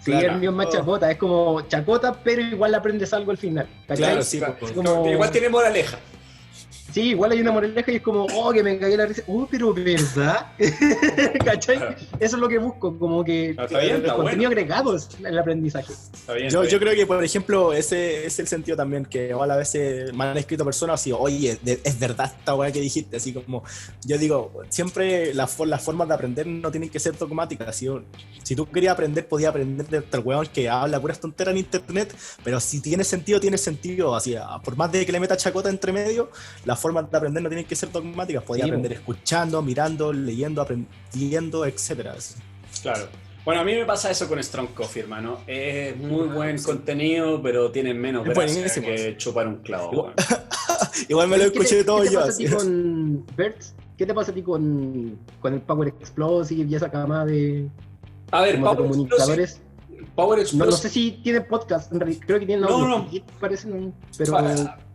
Sí, claro. El mío es más chacota, es como chacota, pero igual aprendes algo al final. ¿Cachai? Claro, sí, como... igual tiene moraleja. Sí, igual hay una moraleja y es como, que me cagué la risa. Pero ¿verdad? ¿Cachai? Claro. Eso es lo que busco, como que el contenido agregado es el aprendizaje. Está bien. Yo creo que, por ejemplo, ese es el sentido también, que a veces me han escrito personas así, oye, es verdad esta weá que dijiste, así como, yo digo, siempre las formas de aprender no tienen que ser dogmáticas. Si tú querías aprender, podías aprender del weón que habla puras tonteras en internet, pero si tiene sentido, así, por más de que le meta chacota entre medio, las formas de aprender no tienen que ser dogmáticas, podía aprender escuchando, mirando, leyendo, aprendiendo, etcétera. Claro. Bueno, a mí me pasa eso con Strong Coffee, hermano. Es muy buen contenido, pero tiene menos gracia que chupar un clavo. Igual me lo escuché todo yo. ¿Qué te pasa a ti con Bertz? ¿Qué te pasa a ti con el Power Explosive y esa cama de, comunicadores? Power Explosive. No sé si tiene podcast, en realidad, creo que tiene no. Parece, pero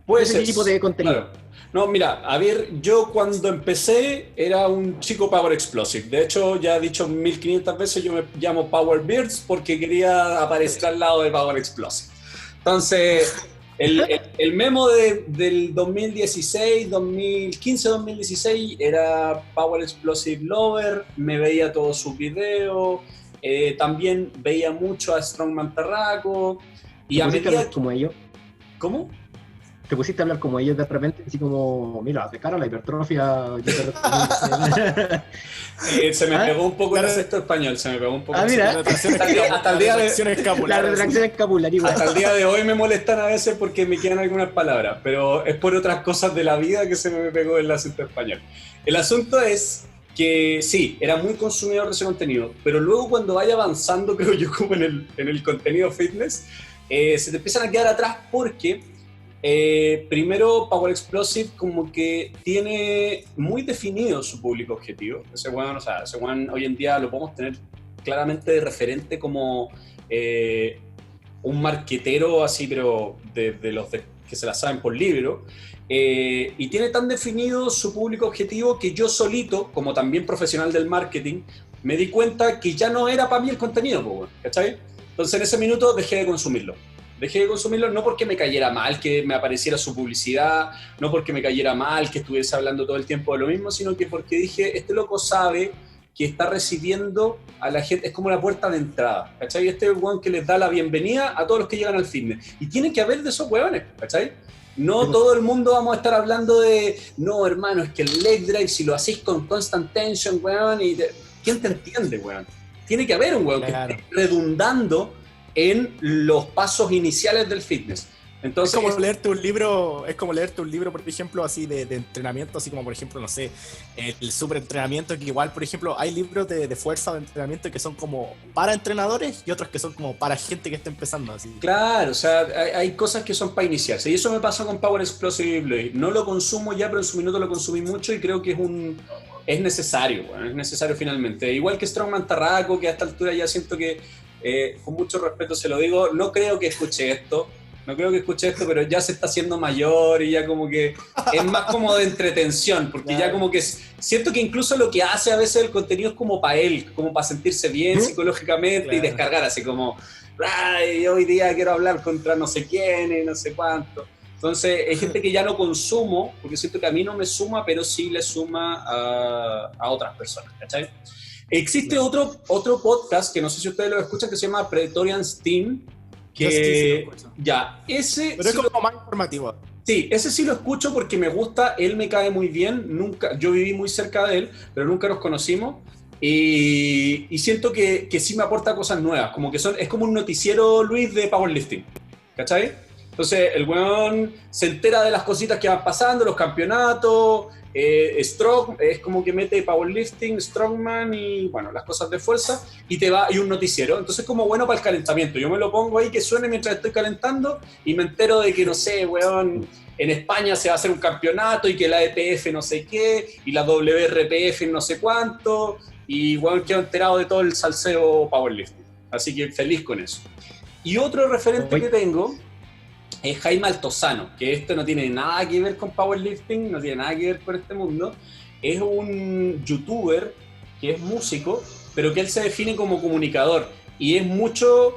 puede ese ser tipo de contenido. Claro. No, mira, a ver, yo cuando empecé era un chico Power Explosive. De hecho, ya he dicho 1500 veces, yo me llamo Power Beards porque quería aparecer al lado de Power Explosive. Entonces, el memo del 2016, 2015, 2016 era Power Explosive Lover, me veía todos sus videos, también veía mucho a Strong Mantarraco. Y a medida como ellos. ¿Cómo? Te pusiste a hablar como ellos de repente, así como, mira, de cara a la hipertrofia. Se me pegó un poco el acento español, se me pegó un poco. Mira. Hasta el día de la retracción escapular. Hasta el día de hoy me molestan a veces porque me quedan algunas palabras, pero es por otras cosas de la vida que se me pegó el acento español. El asunto es que sí, era muy consumidor de ese contenido, pero luego cuando vaya avanzando, creo yo, como en el contenido fitness, se te empiezan a quedar atrás porque... primero, Power Explosive como que tiene muy definido su público objetivo. Ese weón hoy en día lo podemos tener claramente de referente como un marquetero así, pero de los que se la saben por libro. Y tiene tan definido su público objetivo que yo solito, como también profesional del marketing, me di cuenta que ya no era para mí el contenido, ¿cachai? Entonces en ese minuto dejé de consumirlo. Dejé de consumirlo no porque me cayera mal que me apareciera su publicidad, no porque me cayera mal que estuviese hablando todo el tiempo de lo mismo, sino que porque dije, este loco sabe que está recibiendo a la gente, es como la puerta de entrada, ¿cachai? Este es el weón que les da la bienvenida a todos los que llegan al fitness. Y tiene que haber de esos weones, ¿cachai? No todo el mundo vamos a estar hablando de, no hermano, es que el leg drive, si lo hacís con constant tension, weón, ¿quién te entiende, weón? Tiene que haber un weón que esté redundando en los pasos iniciales del fitness. Entonces, es como leerte un libro, por ejemplo, así de entrenamiento, así como por ejemplo, no sé, el superentrenamiento, que igual, por ejemplo, hay libros de fuerza o de entrenamiento que son como para entrenadores y otros que son como para gente que está empezando, así. claro, o sea, hay cosas que son para iniciarse. Y eso me pasa con Power Explosive Blade. No lo consumo ya, pero en su minuto lo consumí mucho y creo que es necesario, bueno, es necesario finalmente. Igual que Strongman Tarraco, que a esta altura ya siento que, con mucho respeto se lo digo, no creo que escuche esto. No creo que escuche esto, pero ya se está haciendo mayor y ya como que es más como de entretención, porque ya como que siento que incluso lo que hace a veces el contenido es como para él, como para sentirse bien psicológicamente y descargar así como, ay, hoy día quiero hablar contra no sé quién y no sé cuánto. Entonces, hay gente que ya no consumo, porque siento que a mí no me suma, pero sí le suma a otras personas, ¿cachai? Existe otro podcast que no sé si ustedes lo escuchan, que se llama Pretorian Steam, que ya, ese... Pero es como más informativo. Sí, ese sí lo escucho porque me gusta, él me cae muy bien, yo viví muy cerca de él, pero nunca nos conocimos, y siento que sí me aporta cosas nuevas, como que es como un noticiero, Luis, de powerlifting, ¿cachai? Entonces el weón se entera de las cositas que van pasando, los campeonatos, es como que mete powerlifting, strongman y bueno, las cosas de fuerza y un noticiero. Entonces como bueno para el calentamiento. Yo me lo pongo ahí que suene mientras estoy calentando y me entero de que, no sé, weón, en España se va a hacer un campeonato y que la EPF no sé qué y la WRPF no sé cuánto y weón quedo enterado de todo el salseo powerlifting. Así que feliz con eso. Y otro referente que tengo es Jaime Altozano, que esto no tiene nada que ver con powerlifting, no tiene nada que ver con este mundo. Es un youtuber que es músico, pero que él se define como comunicador. Y es mucho,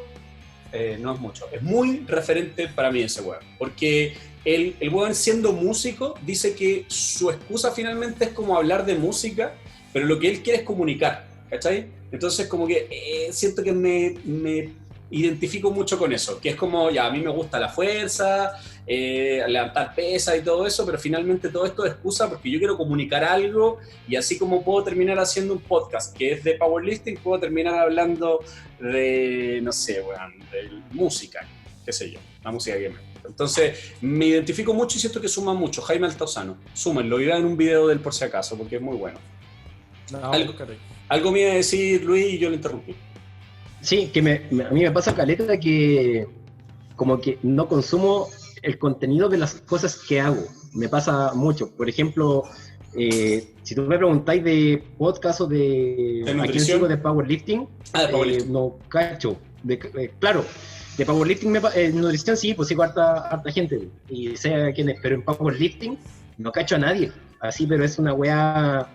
no es mucho, es muy referente para mí ese weón. Porque el weón siendo músico dice que su excusa finalmente es como hablar de música, pero lo que él quiere es comunicar, ¿cachai? Entonces como que siento que me identifico mucho con eso, que es como, ya, a mí me gusta la fuerza, levantar pesas y todo eso, pero finalmente todo esto es excusa porque yo quiero comunicar algo y así como puedo terminar haciendo un podcast que es de powerlifting, puedo terminar hablando de, no sé, bueno, de música, qué sé yo, la música que me gusta. Entonces, me identifico mucho y siento que suma mucho. Jaime Altozano, súmenlo, irá en un video de él por si acaso, porque es muy bueno. No, algo me iba a decir Luis y yo lo interrumpí. Sí, que a mí me pasa caleta que como que no consumo el contenido de las cosas que hago. Me pasa mucho. Por ejemplo, si tú me preguntáis de podcast o de ¿De nutrición? de powerlifting, De powerlifting. no cacho. Claro, de powerlifting, nutrición sí, pues sigo harta gente y sé quién es, pero en powerlifting no cacho a nadie. Así, pero es una wea...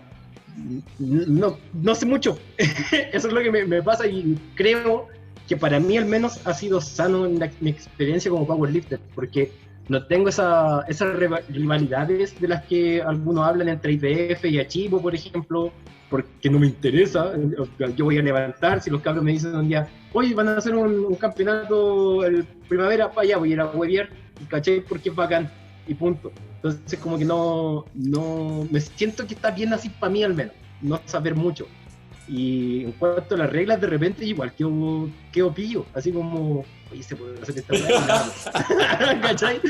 No sé mucho. Eso es lo que me pasa y creo que para mí al menos ha sido sano en mi experiencia como powerlifter, porque no tengo esas rivalidades de las que algunos hablan entre IPF y Achivo, por ejemplo, porque no me interesa. Yo voy a levantar, si los cabros me dicen un día, oye, van a hacer un campeonato el primavera, para allá voy a ir a huevear, y caché porque es bacán, y punto. Entonces como que no me siento que está bien así para mí al menos, no saber mucho. Y en cuanto a las reglas, de repente igual quedo pillo, así como, oye, se puede hacer esta regla. ¿Cachai?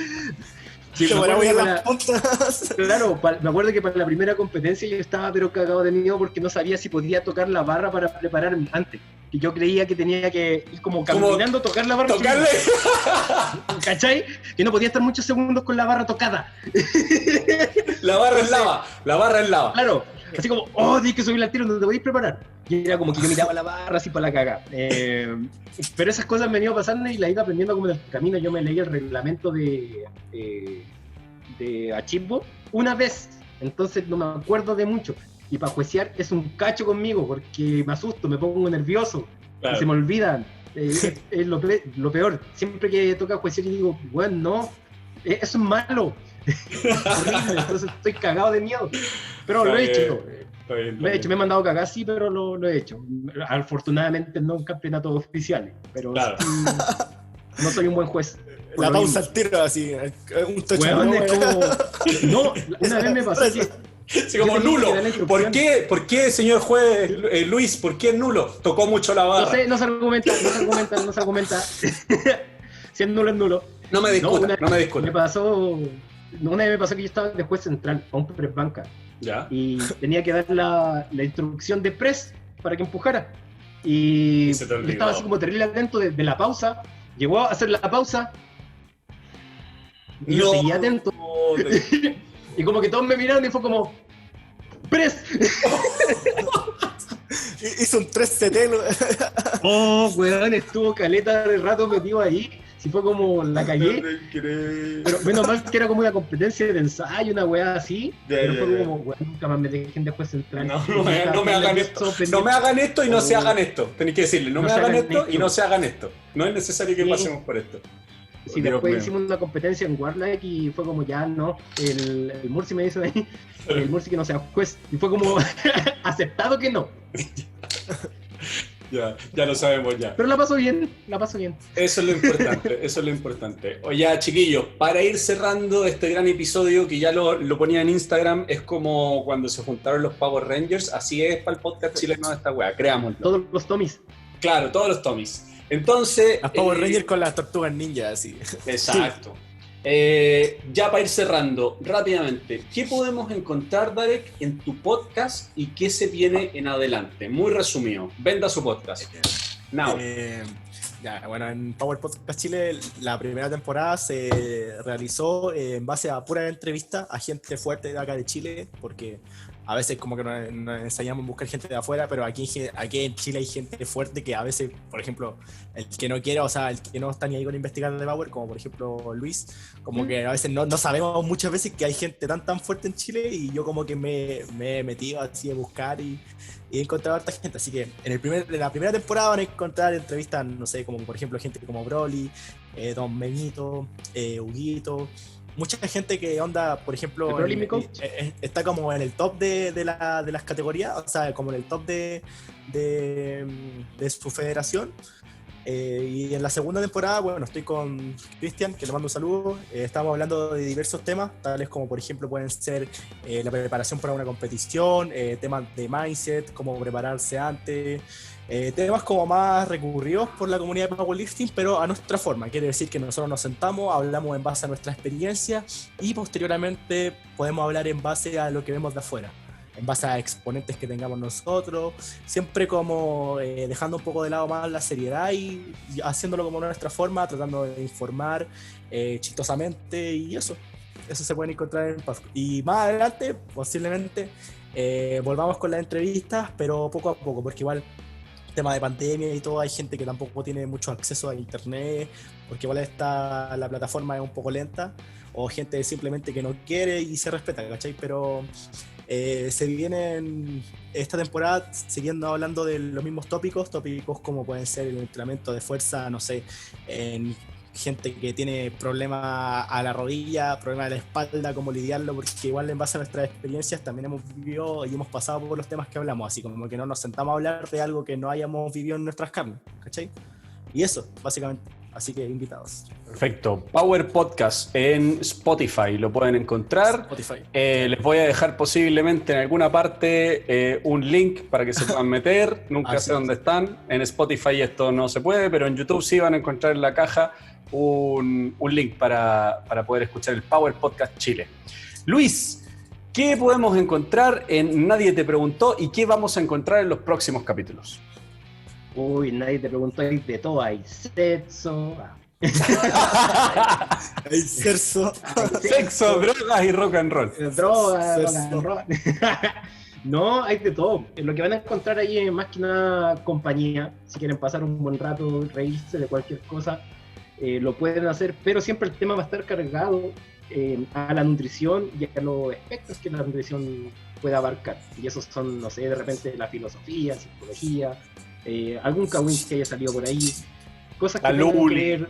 Sí, voy a las puntas. Claro, me acuerdo que para la primera competencia yo estaba pero cagado de miedo porque no sabía si podía tocar la barra para prepararme antes. Que yo creía que tenía que ir como caminando, tocar la barra. ¿Tocarle? ¿Cachai? Que no podía estar muchos segundos con la barra tocada. La barra es lava. Claro, así como, oh, tienes que subir al tiro, no te podéis preparar. Y era como que yo miraba la barra así para la caga. Pero esas cosas me han ido pasando y las he ido aprendiendo como en el camino. Yo me leí el reglamento de Achimbo una vez, entonces no me acuerdo de mucho. Y para juecear es un cacho conmigo porque me asusto, me pongo nervioso, Claro. y se me olvidan. Es lo peor. Siempre que toca juecear y digo, bueno, no, eso es malo. Horrible, entonces estoy cagado de miedo. Pero lo he hecho. Lo he hecho, me he mandado cagar, sí, pero lo he hecho. Afortunadamente no en campeonatos oficiales, pero Claro. sí, no soy un buen juez. La pausa al tiro, así, un touchdown. Bueno, es como... No, una vez me pasó que... Sí, como nulo. ¿Por qué, señor juez Luis, por qué es nulo? Tocó mucho la barra. No se argumenta. Si es nulo, es nulo. No me discuta, no me Me discuta. pasó, una vez me pasó que yo estaba después central, a un press banca, ¿Ya? y tenía que dar la instrucción de press para que empujara. Y Y se te yo olvidó. estaba así como terrible atento de la pausa, llegó a hacer la pausa, y yo seguía atento, y como que todos me miraron y fue como, press. Hizo un 3CT. Oh, weón, estuvo caleta de rato metido ahí. Si fue como la cagué. Pero menos mal que era como una competencia de ensayo, una weá así. Pero fue como, weón, nunca más me dejen después central. No me hagan esto. No me hagan esto y no se hagan esto. Tenéis que decirle, no me hagan esto y no se hagan esto. No es necesario que pasemos por esto. Sí, Dios después mío. hicimos una competencia en Warlike y fue como ya no. El Murci me dice ahí, el Murci que no sea juez. Y fue como aceptado que no. Ya lo sabemos ya. Pero la paso bien, la paso bien. Eso es lo importante, eso es lo importante. Oye, chiquillos, para ir cerrando este gran episodio que ya lo ponía en Instagram, es como cuando se juntaron los Power Rangers, así es para el podcast chileno de esta weá, creámoslo. Todos los Tommys. Claro, todos los Tommys. Entonces... Las Power Rangers con las tortugas ninja, así. Exacto. Ya para ir cerrando rápidamente, ¿qué podemos encontrar, Darek, en tu podcast y qué se viene en adelante? Muy resumido, venda su podcast. Now. Ya, bueno, en Power Podcast Chile la primera temporada se realizó en base a pura entrevista a gente fuerte de acá de Chile, porque a veces como que nos ensayamos en buscar gente de afuera, pero aquí en Chile hay gente fuerte que a veces, por ejemplo, el que no quiera, o sea, el que no está ni ahí con investigar de Power, como por ejemplo Luis, como que a veces no sabemos muchas veces que hay gente tan fuerte en Chile, y yo como que me he metido así a buscar y he encontrado a harta gente, así que en la primera temporada van a encontrar entrevistas, no sé, como por ejemplo gente como Broly, Don Memito, Huguito, mucha gente que onda, por ejemplo, está como en el top de las categorías, o sea, como en el top de su federación. Y en la segunda temporada, bueno, estoy con Cristian, que le mando un saludo. Estamos hablando de diversos temas, tales como, por ejemplo, pueden ser la preparación para una competición, temas de mindset, cómo prepararse antes, temas como más recurridos por la comunidad de powerlifting, pero a nuestra forma. Quiere decir que nosotros nos sentamos, hablamos en base a nuestra experiencia y posteriormente podemos hablar en base a lo que vemos de afuera, en base a exponentes que tengamos nosotros, siempre como dejando un poco de lado más la seriedad y haciéndolo como nuestra forma, tratando de informar chistosamente, y eso se puede encontrar en el podcast. Y más adelante, posiblemente, volvamos con las entrevistas, pero poco a poco, porque igual tema de pandemia y todo, hay gente que tampoco tiene mucho acceso a internet, porque igual la plataforma es un poco lenta, o gente simplemente que no quiere y se respeta, ¿cachai? Pero se vienen esta temporada siguiendo hablando de los mismos tópicos como pueden ser el entrenamiento de fuerza, no sé, en gente que tiene problemas a la rodilla, problemas de la espalda, cómo lidiarlo, porque igual en base a nuestras experiencias también hemos vivido y hemos pasado por los temas que hablamos, así como que no nos sentamos a hablar de algo que no hayamos vivido en nuestras carnes, ¿cachai? Y eso, básicamente. Así que invitados. Perfecto. Power Podcast en Spotify lo pueden encontrar. Spotify. Les voy a dejar posiblemente en alguna parte un link para que se puedan meter. Nunca sé dónde están. En Spotify esto no se puede, pero en YouTube sí van a encontrar en la caja un link para poder escuchar el Power Podcast Chile. Luis, ¿qué podemos encontrar en Nadie Te Preguntó y qué vamos a encontrar en los próximos capítulos? Uy, nadie te preguntó, hay de todo, hay sexo. Hay sexo. Sexo, drogas y rock and roll. Drogas, rock and roll. No, hay de todo. Lo que van a encontrar ahí es más que una compañía. Si quieren pasar un buen rato, reírse de cualquier cosa, lo pueden hacer, pero siempre el tema va a estar cargado a la nutrición y a los aspectos que la nutrición puede abarcar. Y esos son, no sé, de repente la filosofía, psicología, algún kawin que haya salido por ahí, cosas que tengan que ver,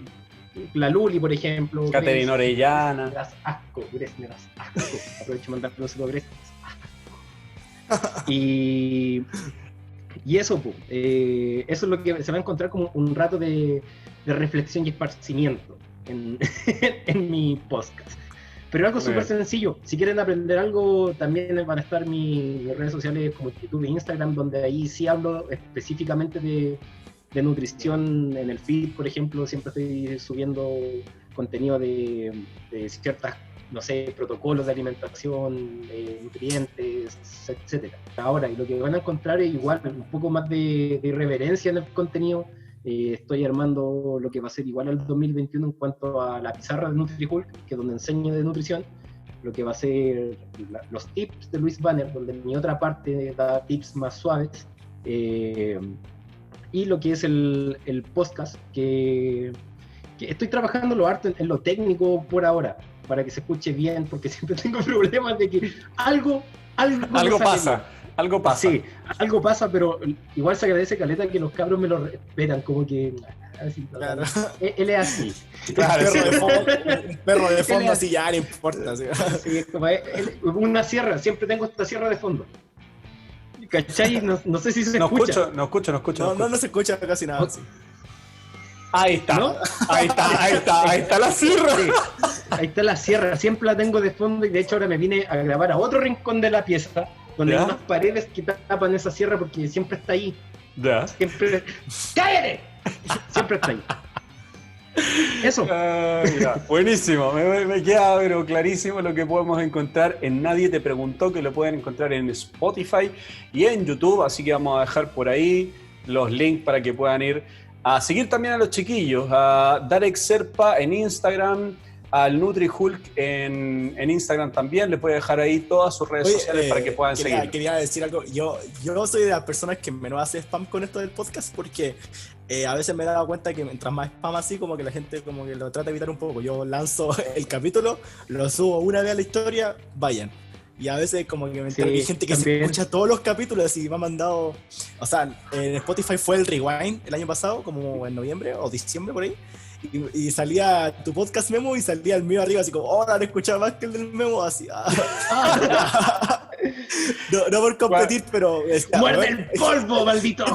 la Luli, por ejemplo, Caterina Orellana. me das asco, me das asco. Aprovecho de mandarle un saludo a Gres, y eso, eso es lo que se va a encontrar como un rato de reflexión y esparcimiento en, en mi podcast. Pero algo súper sencillo. Si quieren aprender algo, también van a estar mis redes sociales como YouTube e Instagram, donde ahí sí hablo específicamente de nutrición en el feed, por ejemplo. Siempre estoy subiendo contenido de ciertas, no sé, protocolos de alimentación, nutrientes, etcétera. Ahora, y lo que van a encontrar es igual, un poco más de irreverencia en el contenido. Estoy armando lo que va a ser igual al 2021 en cuanto a la pizarra de NutriHulk, que es donde enseño de nutrición, lo que va a ser los tips de Luis Banner, donde mi otra parte da tips más suaves, y lo que es el podcast, que estoy trabajando lo harto en lo técnico por ahora, para que se escuche bien, porque siempre tengo problemas de que algo pasa. Algo pasa. Sí, algo pasa, pero igual se agradece caleta que los cabros me lo respetan, como que... Así, Claro. Él es así. Claro, Un perro de fondo así ya no importa. Así. Sí, es como, una sierra, siempre tengo esta sierra de fondo. ¿Cachai? No sé si se escucha. No escucho. No se escucha casi nada. Sí. Ahí está, ¿No? ahí está la sierra. Sí, ahí está la sierra, siempre la tengo de fondo y de hecho ahora me vine a grabar a otro rincón de la pieza, donde ¿Ya? hay unas paredes que tapan esa sierra porque siempre está ahí. Ya. Siempre... ¡Cállate! Siempre está ahí. Eso. Ya. Buenísimo, me queda pero clarísimo lo que podemos encontrar en Nadie Te Preguntó, que lo pueden encontrar en Spotify y en YouTube, así que vamos a dejar por ahí los links para que puedan ir a seguir también a los chiquillos, a Darek Serpa en Instagram, al NutriHulk en Instagram también, le puede dejar ahí todas sus redes sociales para que puedan seguir. Quería decir algo, yo soy de las personas que menos hace spam con esto del podcast porque a veces me he dado cuenta que mientras más spam así, como que la gente como que lo trata de evitar un poco. Yo lanzo el capítulo, lo subo una vez a la historia, vayan. Y a veces como que me entero que hay gente que también se escucha todos los capítulos y me ha mandado... O sea, en Spotify fue el Rewind el año pasado, como en noviembre o diciembre por ahí. Y salía tu podcast Memo y salía el mío arriba así como, oh, no escuchaba más que el del Memo, así. No por competir, pero... ¡Muerde el polvo, maldito!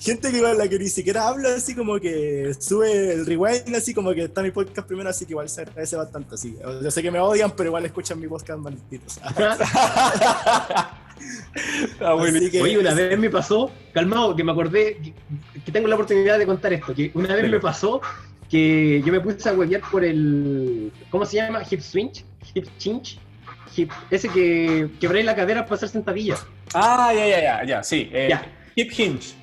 Gente que igual la que ni siquiera habla así como que sube el rewind así como que está mi podcast primero, así que igual se agradece bastante así. Yo sé que me odian, pero igual escuchan mi podcast malditos. Está bueno. Oye, una vez me pasó, calmado, que me acordé que tengo la oportunidad de contar esto, que una vez me pasó que yo me puse a huevear por el, ¿cómo se llama? Hip swing, hip chinch, ese que quebré la cadera para hacer sentadillas. Ah, ya, sí. Ya. Hip hinge.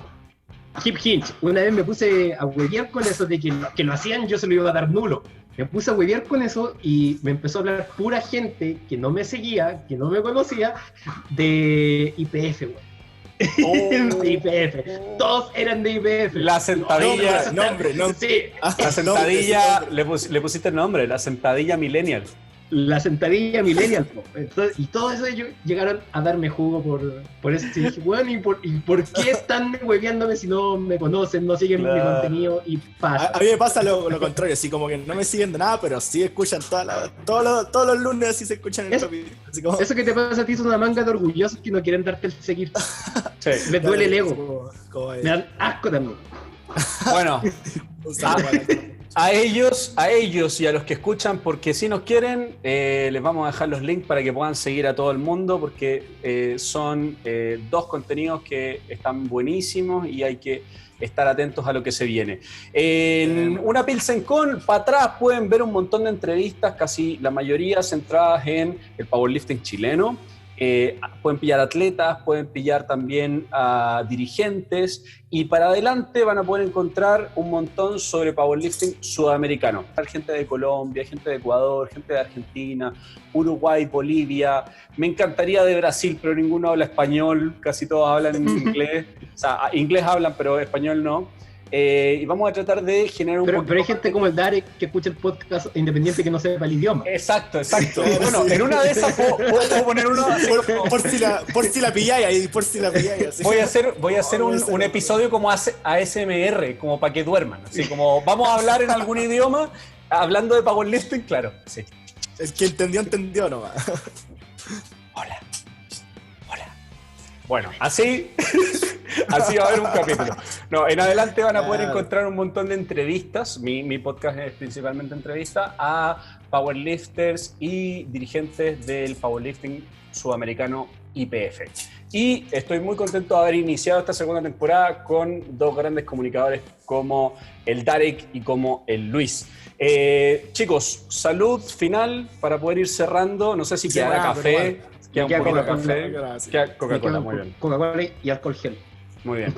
Hip hinge. Una vez me puse a huevear con eso de que lo hacían, yo se lo iba a dar nulo. Me puse a huevear con eso y me empezó a hablar pura gente que no me seguía, que no me conocía, de IPF, güey. De IPF. Todos eran de IPF. La sentadilla. Nombre. Sí, La sentadilla, le pusiste el nombre, la sentadilla millennial. la sentadilla millennial. Entonces, y todo eso ellos llegaron a darme jugo por eso. Y dije, bueno, ¿y por qué están hueveándome si no me conocen, no siguen mi contenido? Y pasa. A mí me pasa lo contrario, así como que no me siguen de nada, pero sí escuchan todos los lunes, así se escuchan el capítulo. Como... Eso que te pasa a ti es una manga de orgullosos que no quieren darte el seguir. Sí. Les duele el ego. Me dan asco también. Bueno. A ellos y a los que escuchan, porque si nos quieren, les vamos a dejar los links para que puedan seguir a todo el mundo, porque son dos contenidos que están buenísimos y hay que estar atentos a lo que se viene. En una PilsenCon, para atrás pueden ver un montón de entrevistas, casi la mayoría centradas en el powerlifting chileno. Pueden pillar atletas, pueden pillar también a dirigentes, y para adelante van a poder encontrar un montón sobre powerlifting sudamericano. Hay gente de Colombia, gente de Ecuador, gente de Argentina, Uruguay, Bolivia. Me encantaría de Brasil, pero ninguno habla español, casi todos hablan inglés. O sea, inglés hablan, pero español no. Y vamos a tratar de generar un pero hay gente como el Darek que escucha el podcast independiente que no sepa el idioma. Exacto. Bueno, en una de esas puedo poner uno por si la pilláis ahí, por si la pilláis. Voy a hacer un episodio como ASMR, como para que duerman. Así como vamos a hablar en algún idioma, hablando de powerlifting, claro. Sí. El que entendió nomás. Hola. Bueno, así va a haber un capítulo. No, en adelante van a poder encontrar un montón de entrevistas. Mi podcast es principalmente entrevista a powerlifters y dirigentes del powerlifting sudamericano IPF. Y estoy muy contento de haber iniciado esta segunda temporada con dos grandes comunicadores como el Darek y como el Luis. Chicos, salud final para poder ir cerrando. No sé si queda café. Queda un poquito de café. Queda Coca-Cola, muy bien. Coca-Cola y alcohol gel. Muy bien.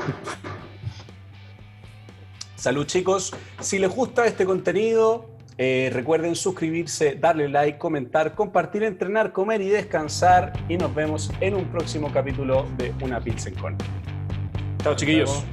Salud, chicos. Si les gusta este contenido, recuerden suscribirse, darle like, comentar, compartir, entrenar, comer y descansar. Y nos vemos en un próximo capítulo de Una Pilsen Con. Chao, chiquillos.